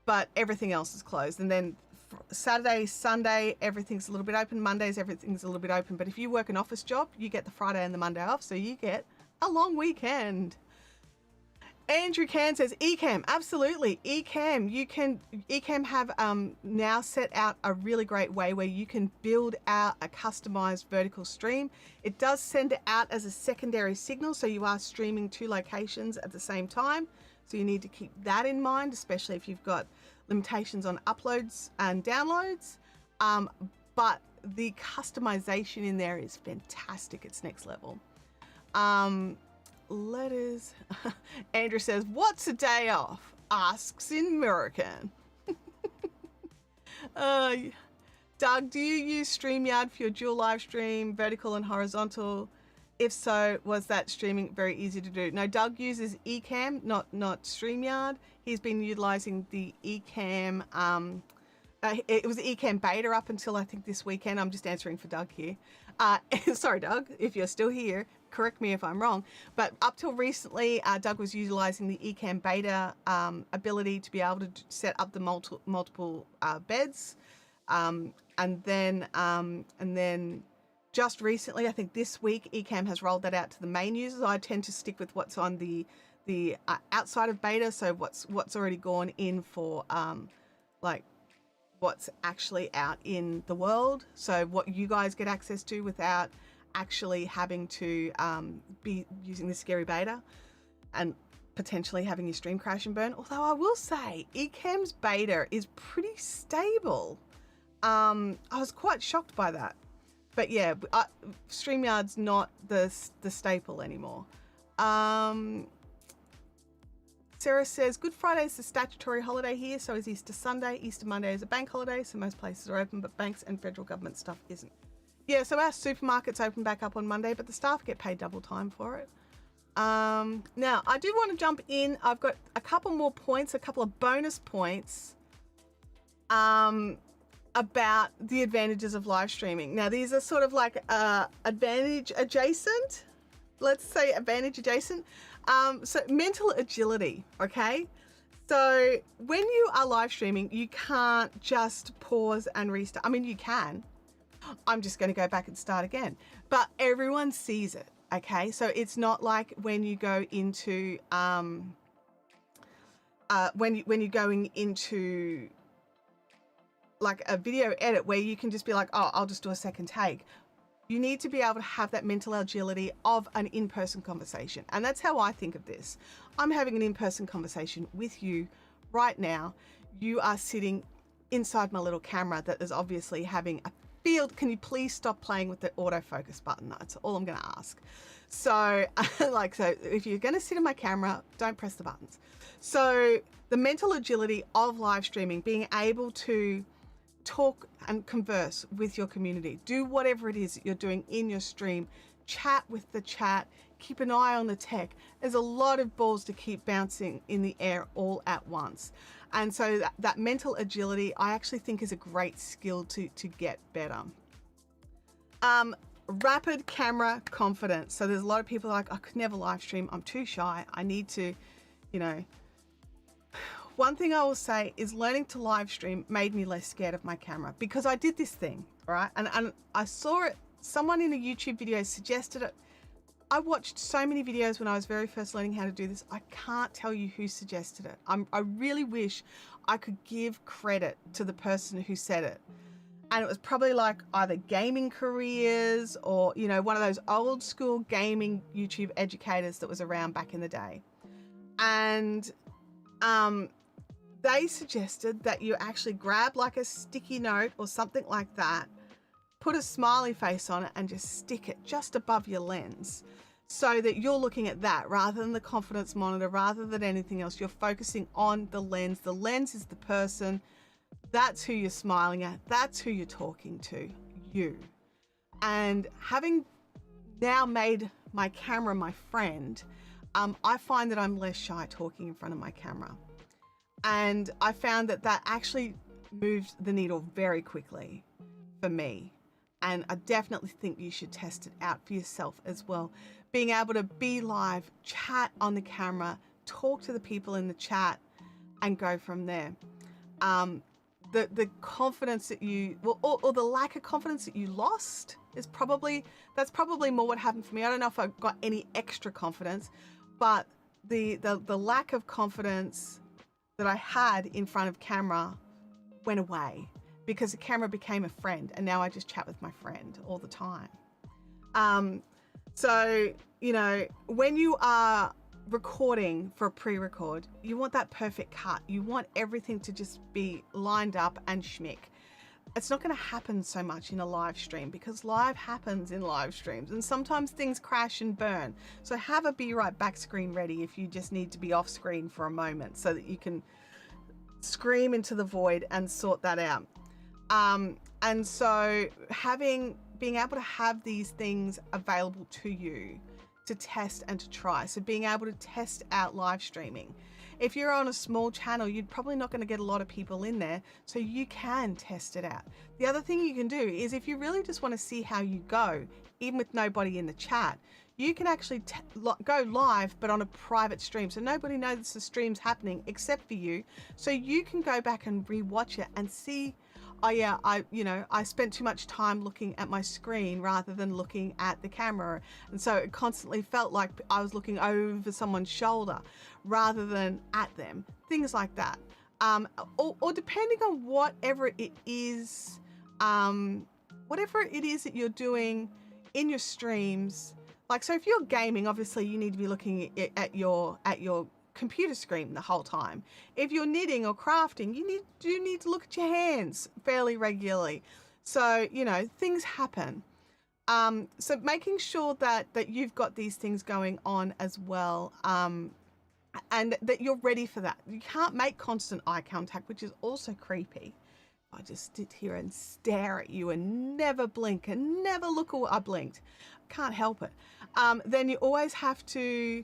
But everything else is closed. And then Saturday, Sunday, everything's a little bit open. Mondays, everything's a little bit open. But if you work an office job, you get the Friday and the Monday off, so you get a long weekend. Andrew Can says, Ecamm, absolutely. Ecamm have now set out a really great way where you can build out a customized vertical stream. It does send it out as a secondary signal, so you are streaming 2 locations at the same time. So you need to keep that in mind, especially if you've got limitations on uploads and downloads. But the customization in there is fantastic. It's next level. Letters. Andrew says, what's a day off? Asks in American. Doug, do you use StreamYard for your dual live stream, vertical and horizontal? If so, was that streaming very easy to do? No, Doug uses Ecamm, not StreamYard. He's been utilizing the Ecamm. It was the Ecamm beta up until I think this weekend. I'm just answering for Doug here. Sorry, Doug, if you're still here, correct me if I'm wrong. But up till recently, Doug was utilizing the Ecamm beta ability to be able to set up the multiple beds, and then just recently, I think this week, Ecamm has rolled that out to the main users. I tend to stick with what's on the outside of beta, so what's already gone in for like what's actually out in the world. So what you guys get access to without actually having to be using the scary beta and potentially having your stream crash and burn. Although I will say, Ecamm's beta is pretty stable. I was quite shocked by that. But yeah, StreamYard's not the staple anymore. Sarah says, Good Friday is the statutory holiday here, so is Easter Sunday. Easter Monday is a bank holiday, so most places are open, but banks and federal government stuff isn't. Yeah, so our supermarkets open back up on Monday, but the staff get paid double time for it. Now, I do want to jump in. I've got a couple more points, a couple of bonus points. About the advantages of live streaming. Now, these are sort of like advantage adjacent. Let's say advantage adjacent. So mental agility, okay? So when you are live streaming, you can't just pause and restart. I mean, you can. I'm just going to go back and start again. But everyone sees it, okay? So it's not like when you go into when you're going into like a video edit where you can just be like, oh, I'll just do a second take. You need to be able to have that mental agility of an in-person conversation. And that's how I think of this. I'm having an in-person conversation with you right now. You are sitting inside my little camera that is obviously having a field. Can you please stop playing with the autofocus button? That's all I'm going to ask. So so if you're going to sit in my camera, don't press the buttons. So the mental agility of live streaming, being able to talk and converse with your community, do whatever it is that you're doing in your stream, chat with the chat, keep an eye on the tech. There's a lot of balls to keep bouncing in the air all at once. And so that mental agility, I actually think, is a great skill to get better. Rapid camera confidence. So there's a lot of people like, I could never live stream. I'm too shy. I need to, one thing I will say is learning to live stream made me less scared of my camera, because I did this thing, right? And I saw it, someone in a YouTube video suggested it. I watched so many videos when I was very first learning how to do this. I can't tell you who suggested it. I really wish I could give credit to the person who said it. And it was probably like either gaming careers or, one of those old school gaming YouTube educators that was around back in the day. And they suggested that you actually grab like a sticky note or something like that, put a smiley face on it and just stick it just above your lens, so that you're looking at that rather than the confidence monitor, rather than anything else. You're focusing on the lens. The lens is the person. That's who you're smiling at. That's who you're talking to, you. And having now made my camera my friend, I find that I'm less shy talking in front of my camera. And I found that actually moved the needle very quickly for me. And I definitely think you should test it out for yourself as well. Being able to be live, chat on the camera, talk to the people in the chat, and go from there. The confidence that you, or the lack of confidence that you lost that's probably more what happened for me. I don't know if I got any extra confidence, but the lack of confidence that I had in front of camera went away, because the camera became a friend, and now I just chat with my friend all the time. So, when you are recording for a pre-record, you want that perfect cut. You want everything to just be lined up and schmick. It's not going to happen so much in a live stream, because live happens in live streams and sometimes things crash and burn. So have a be right back screen ready if you just need to be off screen for a moment, so that you can scream into the void and sort that out. And so being able to have these things available to you to test and to try. So being able to test out live streaming. If you're on a small channel, you're probably not going to get a lot of people in there, so you can test it out. The other thing you can do is, if you really just want to see how you go, even with nobody in the chat, you can actually go live, but on a private stream. So nobody knows the stream's happening except for you. So you can go back and rewatch it and see, oh yeah, I spent too much time looking at my screen rather than looking at the camera. And so it constantly felt like I was looking over someone's shoulder rather than at them. Things like that. Or depending on whatever it is that you're doing in your streams. Like, so if you're gaming, obviously you need to be looking at your computer screen the whole time. If you're knitting or crafting, you do need to look at your hands fairly regularly. So, things happen. So making sure that you've got these things going on as well, and that you're ready for that. You can't make constant eye contact, which is also creepy. I just sit here and stare at you and never blink and never look away. I blinked. Can't help it. Then you always have to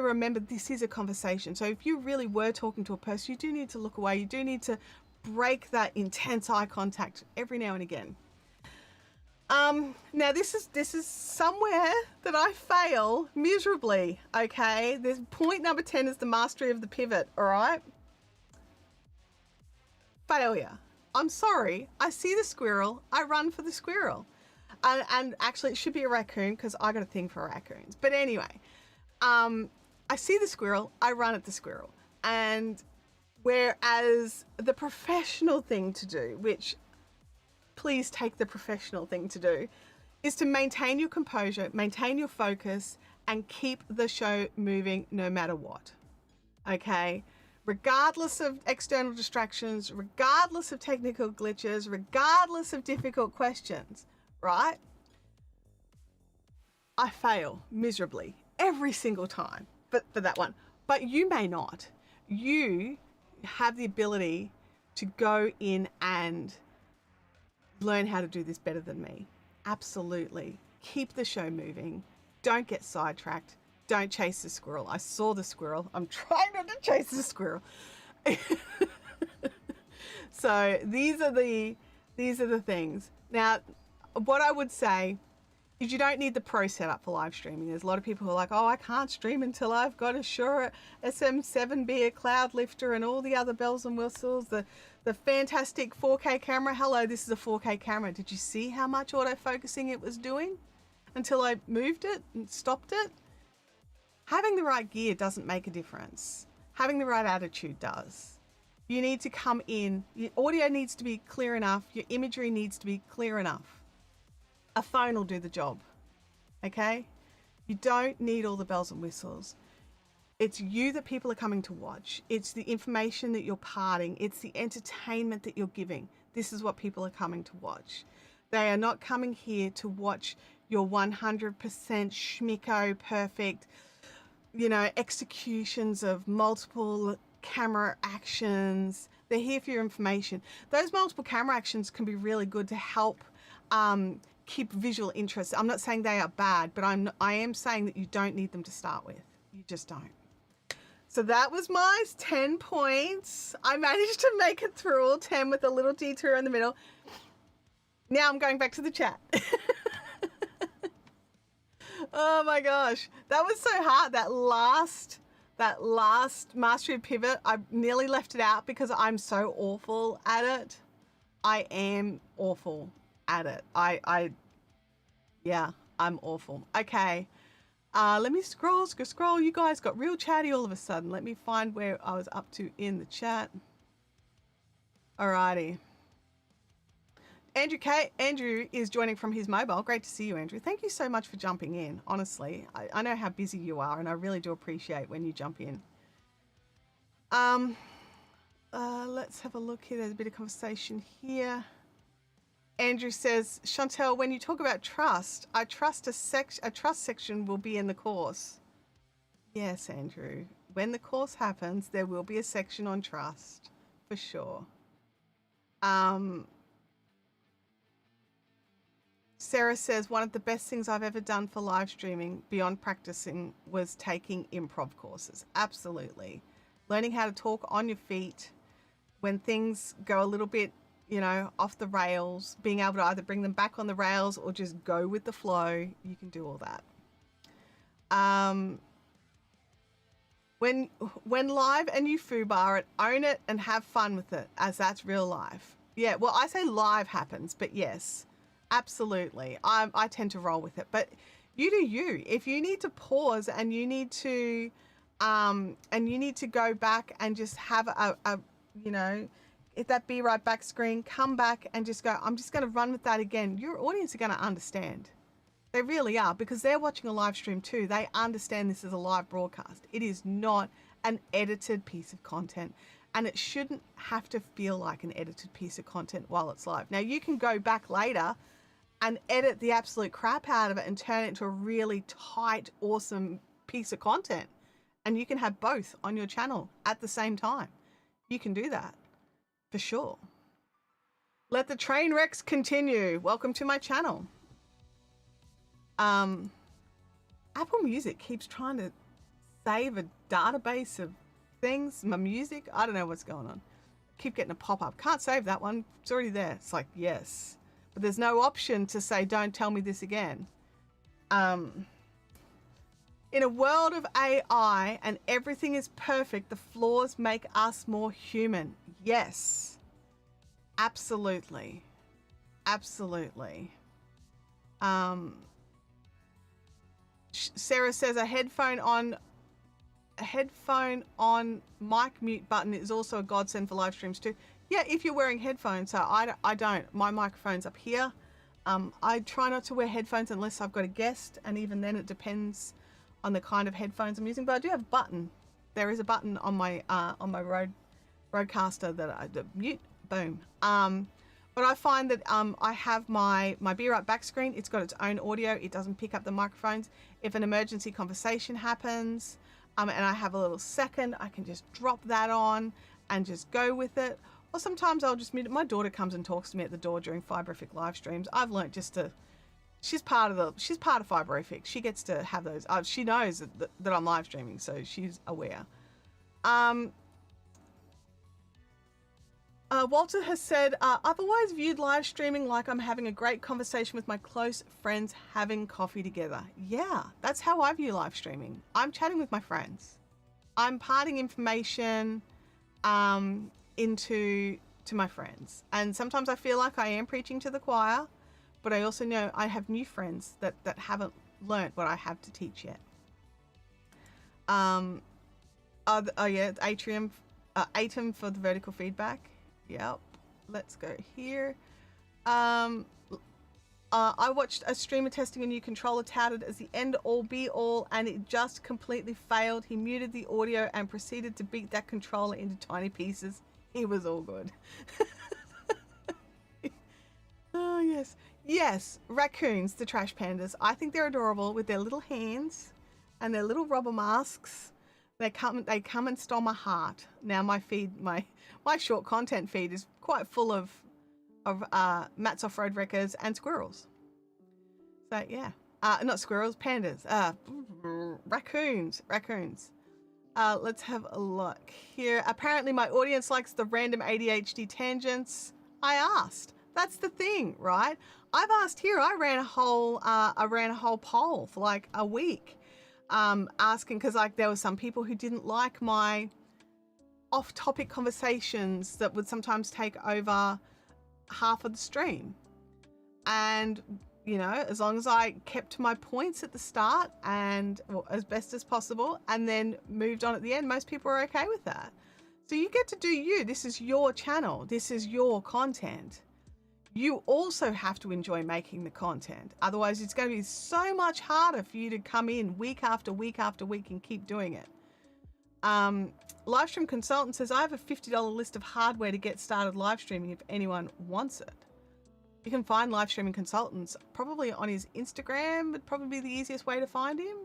remember this is a conversation. So if you really were talking to a person, you do need to look away. You do need to break that intense eye contact every now and again. Now this is somewhere that I fail miserably. Okay, there's point number 10 is the mastery of the pivot. All right. Failure. I'm sorry. I see the squirrel. I run for the squirrel. And actually, it should be a raccoon, because I got a thing for raccoons. But anyway, I see the squirrel. I run at the squirrel. And whereas the professional thing to do, which please take the professional thing to do, is to maintain your composure, maintain your focus, and keep the show moving no matter what. Okay? Regardless of external distractions, regardless of technical glitches, regardless of difficult questions, right? I fail miserably every single time for that one. But you may not. You have the ability to go in and learn how to do this better than me. Absolutely. Keep the show moving. Don't get sidetracked. Don't chase the squirrel. I saw the squirrel. I'm trying not to chase the squirrel. So these are the things. Now, what I would say is you don't need the pro setup for live streaming. There's a lot of people who are like, oh, I can't stream until I've got a Shure SM7B, a cloud lifter, and all the other bells and whistles, the fantastic 4K camera. Hello, this is a 4K camera. Did you see how much autofocusing it was doing until I moved it and stopped it? Having the right gear doesn't make a difference. Having the right attitude does. You need to come in, your audio needs to be clear enough, your imagery needs to be clear enough. A phone will do the job, okay? You don't need all the bells and whistles. It's you that people are coming to watch. It's the information that you're parting. It's the entertainment that you're giving. This is what people are coming to watch. They are not coming here to watch your 100% schmicko perfect, executions of multiple camera actions. They're here for your information. Those multiple camera actions can be really good to help keep visual interest. I'm not saying they are bad, but I am saying that you don't need them to start with. You just don't. So that was my 10 points. I managed to make it through all 10 with a little detour in the middle. Now I'm going back to the chat. Oh my gosh, that was so hard. That last mastery pivot, I nearly left it out because I'm so awful at it. I am awful at it. Yeah, I'm awful. Okay, let me scroll. You guys got real chatty all of a sudden. Let me find where I was up to in the chat. Alrighty. Andrew is joining from his mobile. Great to see you, Andrew. Thank you so much for jumping in. Honestly, I know how busy you are, and I really do appreciate when you jump in. Let's have a look here. There's a bit of conversation here. Andrew says, Chantelle, when you talk about trust, I trust a trust section will be in the course. Yes, Andrew. When the course happens, there will be a section on trust, for sure. Sarah says, one of the best things I've ever done for live streaming beyond practicing was taking improv courses. Absolutely. Learning how to talk on your feet when things go a little bit, off the rails, being able to either bring them back on the rails or just go with the flow. You can do all that. When live and you foobar it, own it and have fun with it, as that's real life. Yeah, well, I say live happens, but yes. Absolutely. I tend to roll with it, but you do you. If you need to pause and you need to go back and just have if that be right back screen, come back and just go, I'm just going to run with that again. Your audience are going to understand. They really are, because they're watching a live stream too. They understand this is a live broadcast. It is not an edited piece of content. And it shouldn't have to feel like an edited piece of content while it's live. Now, you can go back later and edit the absolute crap out of it and turn it into a really tight, awesome piece of content. And you can have both on your channel at the same time. You can do that, for sure. Let the train wrecks continue. Welcome to my channel. Apple Music keeps trying to save a database of things, my music. I don't know what's going on. Keep getting a pop-up. Can't save that one. It's already there. It's like, yes. But there's no option to say, don't tell me this again. In a world of AI and everything is perfect, the flaws make us more human. Yes. Absolutely. Absolutely. Sarah says a headphone on mic mute button is also a godsend for live streams too. Yeah, if you're wearing headphones. So I don't. My microphone's up here. I try not to wear headphones unless I've got a guest, and even then it depends on the kind of headphones I'm using. But I do have a button. There is a button on my roadcaster that the mute, boom. But I find that I have my Be Right Back screen. It's got its own audio. It doesn't pick up the microphones. If an emergency conversation happens, and I have a little second, I can just drop that on and just go with it. Or sometimes I'll just mute it. My daughter comes and talks to me at the door during Fiberific live streams. I've learnt just to. She's part of Fiberific. She gets to have those. She knows that I'm live streaming, so she's aware. Walter has said, I've always viewed live streaming like I'm having a great conversation with my close friends having coffee together. Yeah, that's how I view live streaming. I'm chatting with my friends. I'm parting information to my friends. And sometimes I feel like I am preaching to the choir, but I also know I have new friends that haven't learnt what I have to teach yet. Yeah, Atrium, Atom for the vertical feedback. Yep, let's go here. I watched a streamer testing a new controller touted as the end-all be-all, and it just completely failed. He muted the audio and proceeded to beat that controller into tiny pieces. He was all good. Oh, yes. Yes, raccoons, the trash pandas. I think they're adorable with their little hands and their little rubber masks. They come and stole my heart. Now my feed, my short content feed is quite full of Matt's Off-Road Records and squirrels. So yeah, not squirrels, pandas. Raccoons. Let's have a look here. Apparently my audience likes the random ADHD tangents. I asked. That's the thing, right? I've asked here. I ran a whole poll for like a week. Asking because like there were some people who didn't like my off-topic conversations that would sometimes take over half of the stream, and you know, as long as I kept to my points at the start and as best as possible and then moved on at the end, most people are okay with that. So you get to do you. This is your channel, this is your content. You also have to enjoy making the content. Otherwise, it's going to be so much harder for you to come in week after week after week and keep doing it. Livestream Consultant says, I have a $50 list of hardware to get started live streaming if anyone wants it. You can find live streaming consultants probably on his Instagram, would probably be the easiest way to find him.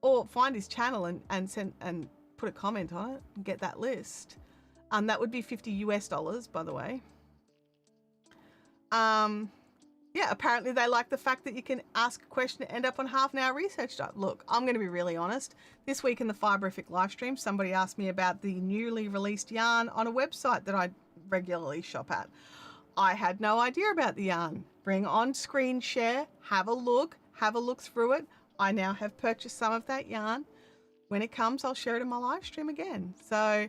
Or find his channel and send and put a comment on it and get that list. That would be $50 US, by the way. Yeah, apparently they like the fact that you can ask a question and end up on half an hour research time. Look, I'm going to be really honest. This week in the Fiberific live stream, somebody asked me about the newly released yarn on a website that I regularly shop at. I had no idea about the yarn. Bring on screen share, have a look through it. I now have purchased some of that yarn. When it comes, I'll share it in my live stream again. So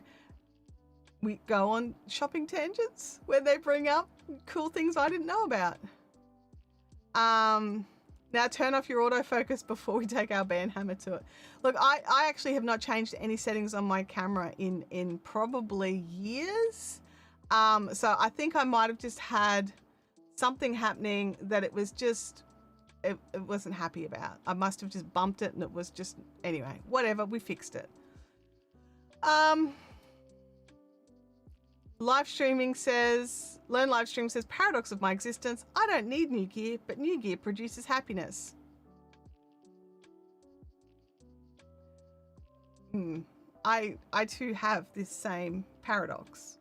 we go on shopping tangents where they bring up cool things I didn't know about. Now turn off your autofocus before we take our band hammer to it. Look, I actually have not changed any settings on my camera in probably years. So I think I might have just had something happening that it was just, it wasn't happy about. I must have just bumped it and it was just, anyway, whatever, we fixed it. Live streaming says, Learn Live Stream says, paradox of my existence. I don't need new gear, but new gear produces happiness. I too have this same paradox.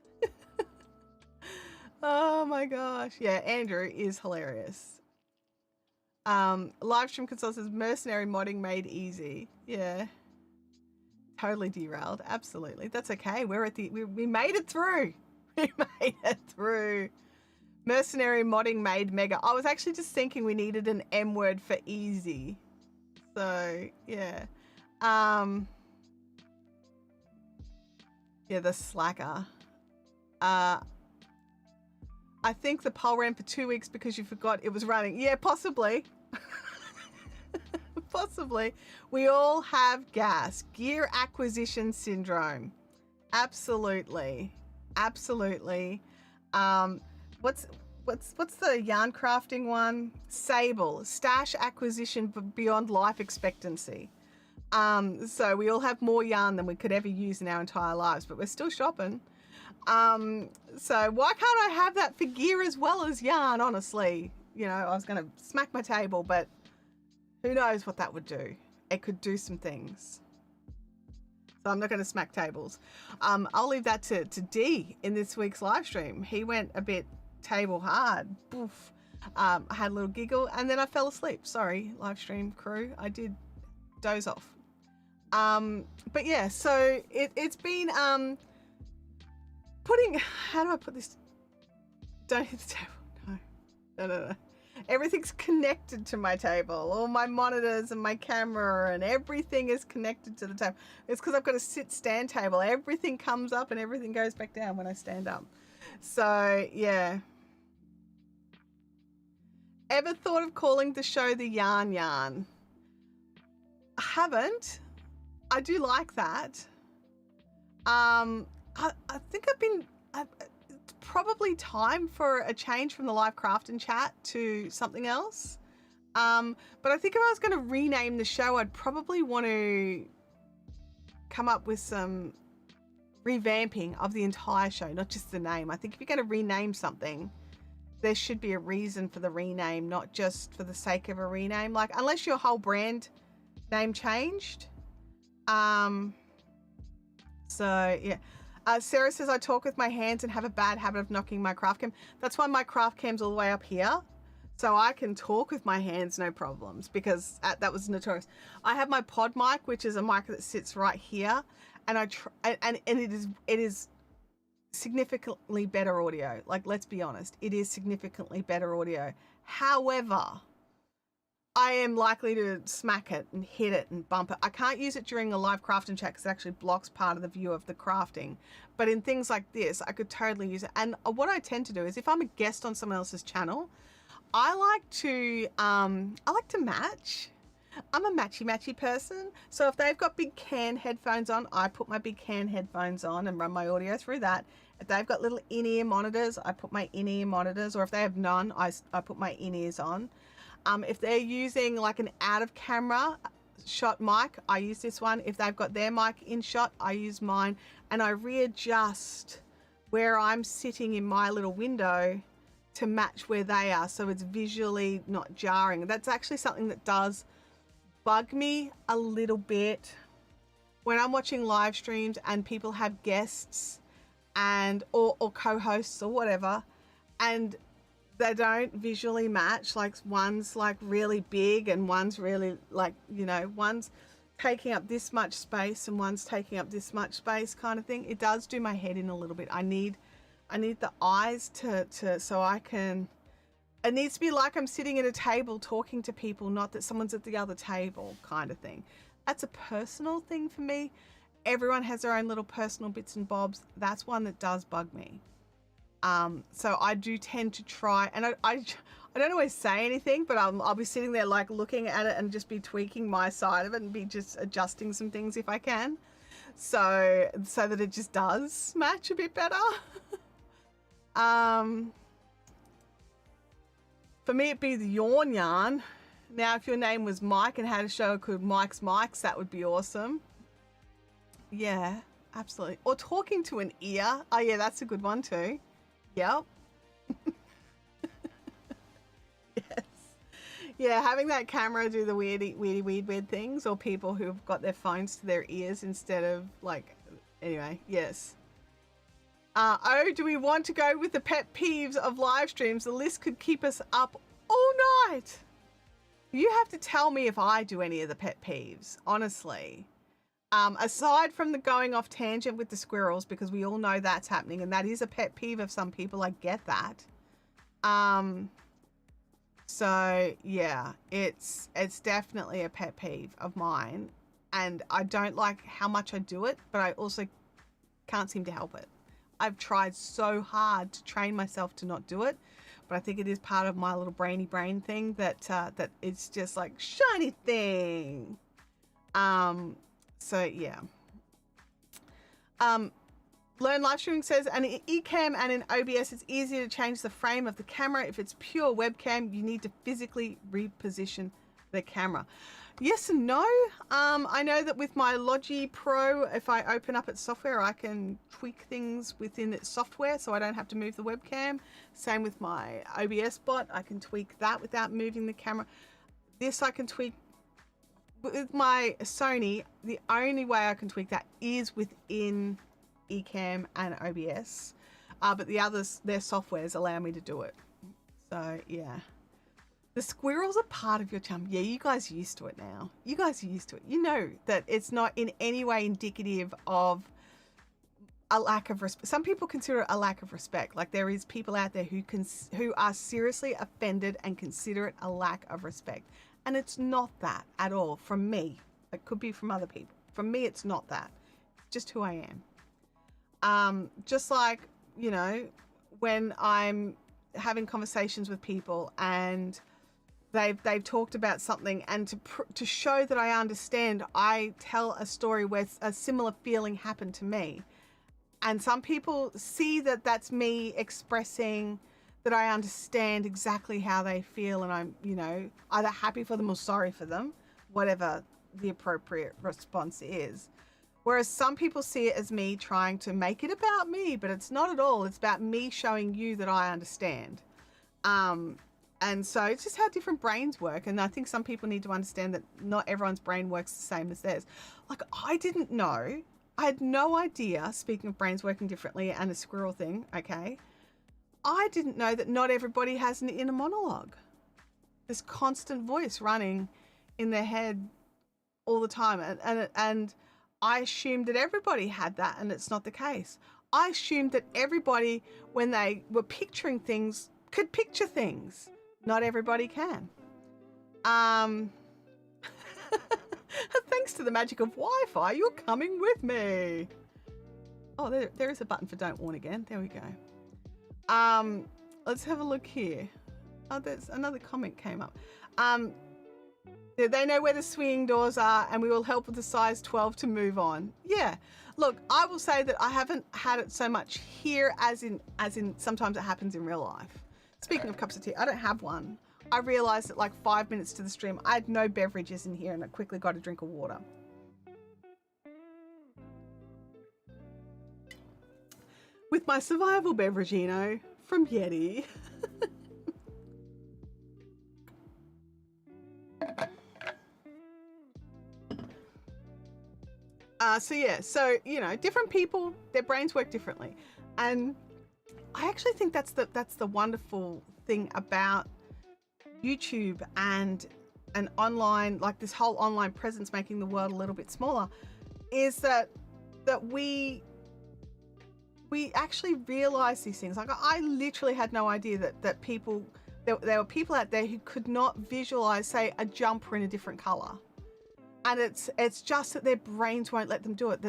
Oh my gosh. Yeah, Andrew is hilarious. Live stream console says mercenary modding made easy. Yeah. Totally derailed. Absolutely. That's okay. We're at the we made it through. We made it through. Mercenary modding made mega. I was actually just thinking we needed an M word for easy. So yeah. Yeah, the slacker. I think the poll ran for 2 weeks because you forgot it was running. Yeah, possibly. Possibly. We all have gas. Gear acquisition syndrome. Absolutely. Absolutely. What's the yarn crafting one? Sable, stash acquisition beyond life expectancy. So we all have more yarn than we could ever use in our entire lives, but we're still shopping. So why can't I have that for gear as well as yarn, honestly? You know, I was going to smack my table, but who knows what that would do. It could do some things. So I'm not going to smack tables. I'll leave that to D in this week's live stream. He went a bit table hard. Boof. I had a little giggle and then I fell asleep. Sorry, live stream crew. I did doze off. But yeah, so it's been putting, how do I put this? Don't hit the table. No. Everything's connected to my table. All my monitors and my camera and everything is connected to the table. It's because I've got a sit-stand table. Everything comes up and everything goes back down when I stand up. So, yeah. Ever thought of calling the show the Yarn Yarn? I haven't. I do like that. I think it's probably time for a change from the live craft and chat to something else. But I think if I was going to rename the show, I'd probably want to come up with some revamping of the entire show, not just the name. I think if you're going to rename something, there should be a reason for the rename, not just for the sake of a rename. Like, unless your whole brand name changed. So yeah. Sarah says I talk with my hands and have a bad habit of knocking my craft cam. That's why my craft cam's all the way up here. So I can talk with my hands, no problems, because that was notorious. I have my pod mic, which is a mic that sits right here. And it is significantly better audio. Like, let's be honest, it is significantly better audio. However, I am likely to smack it and hit it and bump it. I can't use it during a live crafting chat because it actually blocks part of the view of the crafting. But in things like this, I could totally use it. And what I tend to do is if I'm a guest on someone else's channel, I like to match. I'm a matchy person. So if they've got big can headphones on, I put my big can headphones on and run my audio through that. If they've got little in-ear monitors, I put my in-ear monitors, or if they have none, I put my in-ears on. If they're using like an out of camera shot mic, I use this one. If they've got their mic in shot, I use mine, and I readjust where I'm sitting in my little window to match where they are, so it's visually not jarring. That's actually something that does bug me a little bit when I'm watching live streams and people have guests and or co-hosts or whatever, and they don't visually match. Like, one's like really big and one's really, like, you know, one's taking up this much space and one's taking up this much space, kind of thing. It does do my head in a little bit. I need the eyes to so I can, it needs to be like I'm sitting at a table talking to people, not that someone's at the other table, kind of thing. That's a personal thing for me. Everyone has their own little personal bits and bobs. That's one that does bug me. So I do tend to try, and I don't always say anything, but I'll be sitting there like looking at it and just be tweaking my side of it and be just adjusting some things if I can, so that it just does match a bit better. For me, it'd be the yawn yarn. Now, if your name was Mike and had a show called Mike's Mics, that would be awesome. Yeah, absolutely. Or talking to an ear. Oh yeah, that's a good one too. Yep. Yes. Yeah, having that camera do the weird things, or people who've got their phones to their ears instead of, like, anyway, yes. Oh, do we want to go with the pet peeves of live streams? The list could keep us up all night. You have to tell me if I do any of the pet peeves, honestly. Aside from the going off tangent with the squirrels, because we all know that's happening, and that is a pet peeve of some people, I get that. So yeah, it's definitely a pet peeve of mine, and I don't like how much I do it, but I also can't seem to help it. I've tried so hard to train myself to not do it, but I think it is part of my little brainy brain thing that that it's just like shiny thing. So yeah. Learn Live Streaming says, and in Ecamm and in OBS, it's easier to change the frame of the camera. If it's pure webcam, you need to physically reposition the camera. Yes and no. I know that with my Logi Pro, if I open up its software, I can tweak things within its software, so I don't have to move the webcam. Same with my OBS bot, I can tweak that without moving the camera. This I can tweak. With my Sony, the only way I can tweak that is within Ecamm and OBS, but the others, their softwares allow me to do it. So yeah. The squirrels are part of your charm. Yeah, you guys are used to it now. You guys are used to it. You know that it's not in any way indicative of a lack of respect. Some people consider it a lack of respect. Like there is people out there who are seriously offended and consider it a lack of respect. And it's not that at all from me. It could be from other people. From me, it's not that. It's just who I am. Just like, you know, when I'm having conversations with people and they've talked about something, and to show that I understand, I tell a story where a similar feeling happened to me. And some people see that that's me expressing that I understand exactly how they feel, and I'm, you know, either happy for them or sorry for them, whatever the appropriate response is. Whereas some people see it as me trying to make it about me, but it's not at all. It's about me showing you that I understand. And so it's just how different brains work. And I think some people need to understand that not everyone's brain works the same as theirs. Like I didn't know, I had no idea, speaking of brains working differently and a squirrel thing, okay, I didn't know that not everybody has an inner monologue. This constant voice running in their head all the time. And I assumed that everybody had that, and it's not the case. I assumed that everybody, when they were picturing things, could picture things. Not everybody can. Thanks to the magic of Wi-Fi, you're coming with me. Oh, there is a button for don't warn again. There we go. Let's have a look here. Oh, there's another comment came up. They know where the swinging doors are, and we will help with the size 12 to move on. Yeah, look, I will say that I haven't had it so much here as in sometimes it happens in real life. Speaking of cups of tea, I don't have one. I realized that like 5 minutes to the stream, I had no beverages in here, and I quickly got a drink of water. With my survival beverage, you know, from Yeti. So yeah, so, you know, different people, their brains work differently. And I actually think that's the wonderful thing about YouTube and an online, like this whole online presence making the world a little bit smaller, is that we actually realize these things. Like I literally had no idea that there were people out there who could not visualize, say, a jumper in a different color. And it's just that their brains won't let them do it.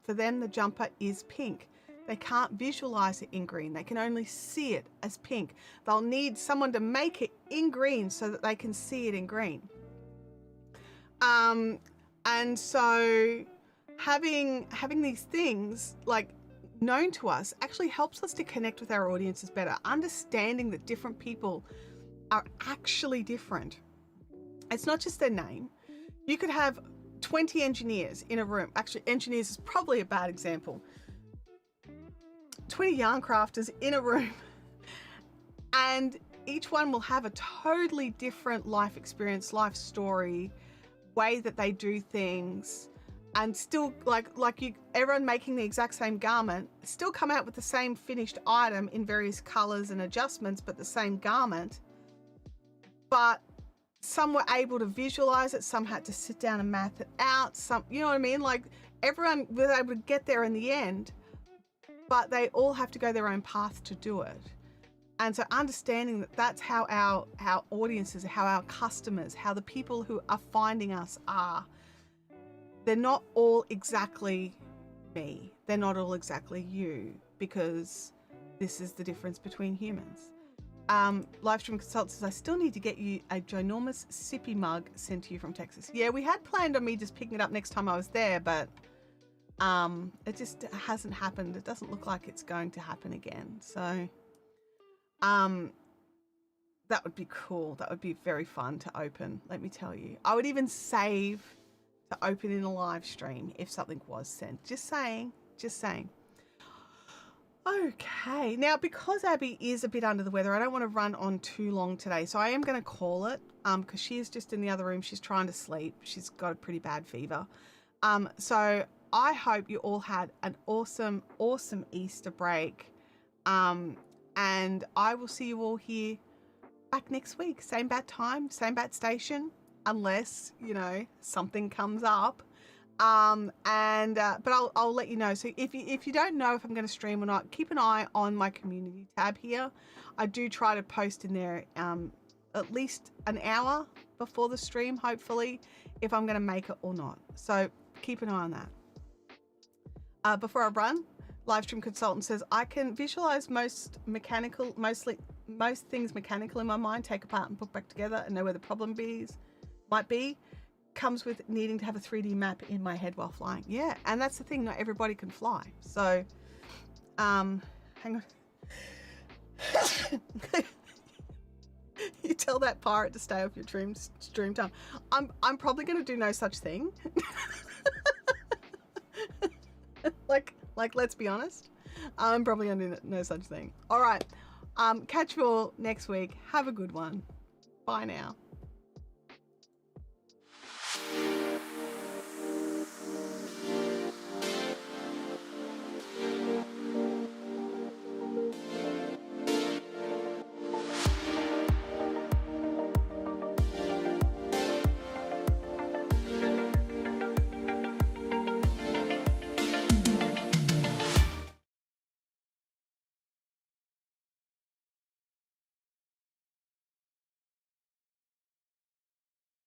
For them, the jumper is pink. They can't visualize it in green. They can only see it as pink. They'll need someone to make it in green so that they can see it in green. And so having these things like known to us actually helps us to connect with our audiences better. Understanding that different people are actually different. It's not just their name. You could have 20 engineers in a room. Actually, engineers is probably a bad example. 20 yarn crafters in a room, and each one will have a totally different life experience, life story, way that they do things, and still everyone making the exact same garment, still come out with the same finished item in various colors and adjustments, but the same garment. But some were able to visualize it, some had to sit down and math it out, some, you know what I mean? Like everyone was able to get there in the end, but they all have to go their own path to do it. And so understanding that that's how our audiences, how our customers, how the people who are finding us are, they're not all exactly me. They're not all exactly you, because this is the difference between humans. Livestream Consult says, I still need to get you a ginormous sippy mug sent to you from Texas. Yeah, we had planned on me just picking it up next time I was there, but It just hasn't happened. It doesn't look like it's going to happen again. So that would be cool. That would be very fun to open, let me tell you. I would even save to open in a live stream if something was sent. Just saying. Okay, now because Abby is a bit under the weather, I don't want to run on too long today, so I am going to call it because she is just in the other room. She's trying to sleep. She's got a pretty bad fever. So I hope you all had an awesome Easter break, and I will see you all here back next week. Same bat time, same bat station, unless, you know, something comes up. But I'll let you know. So if you don't know if I'm going to stream or not, keep an eye on my community tab here. I do try to post in there at least an hour before the stream, hopefully, if I'm going to make it or not. So keep an eye on that. Before I run, Livestream Consultant says, I can visualize most things mechanical in my mind, take apart and put back together and know where the problem might be. Comes with needing to have a 3D map in my head while flying. Yeah, and that's the thing, not everybody can fly. So, hang on. You tell that pirate to stay off your stream time. I'm probably going to do no such thing. like let's be honest. I'm probably going to do no such thing. All right. Catch you all next week. Have a good one. Bye now.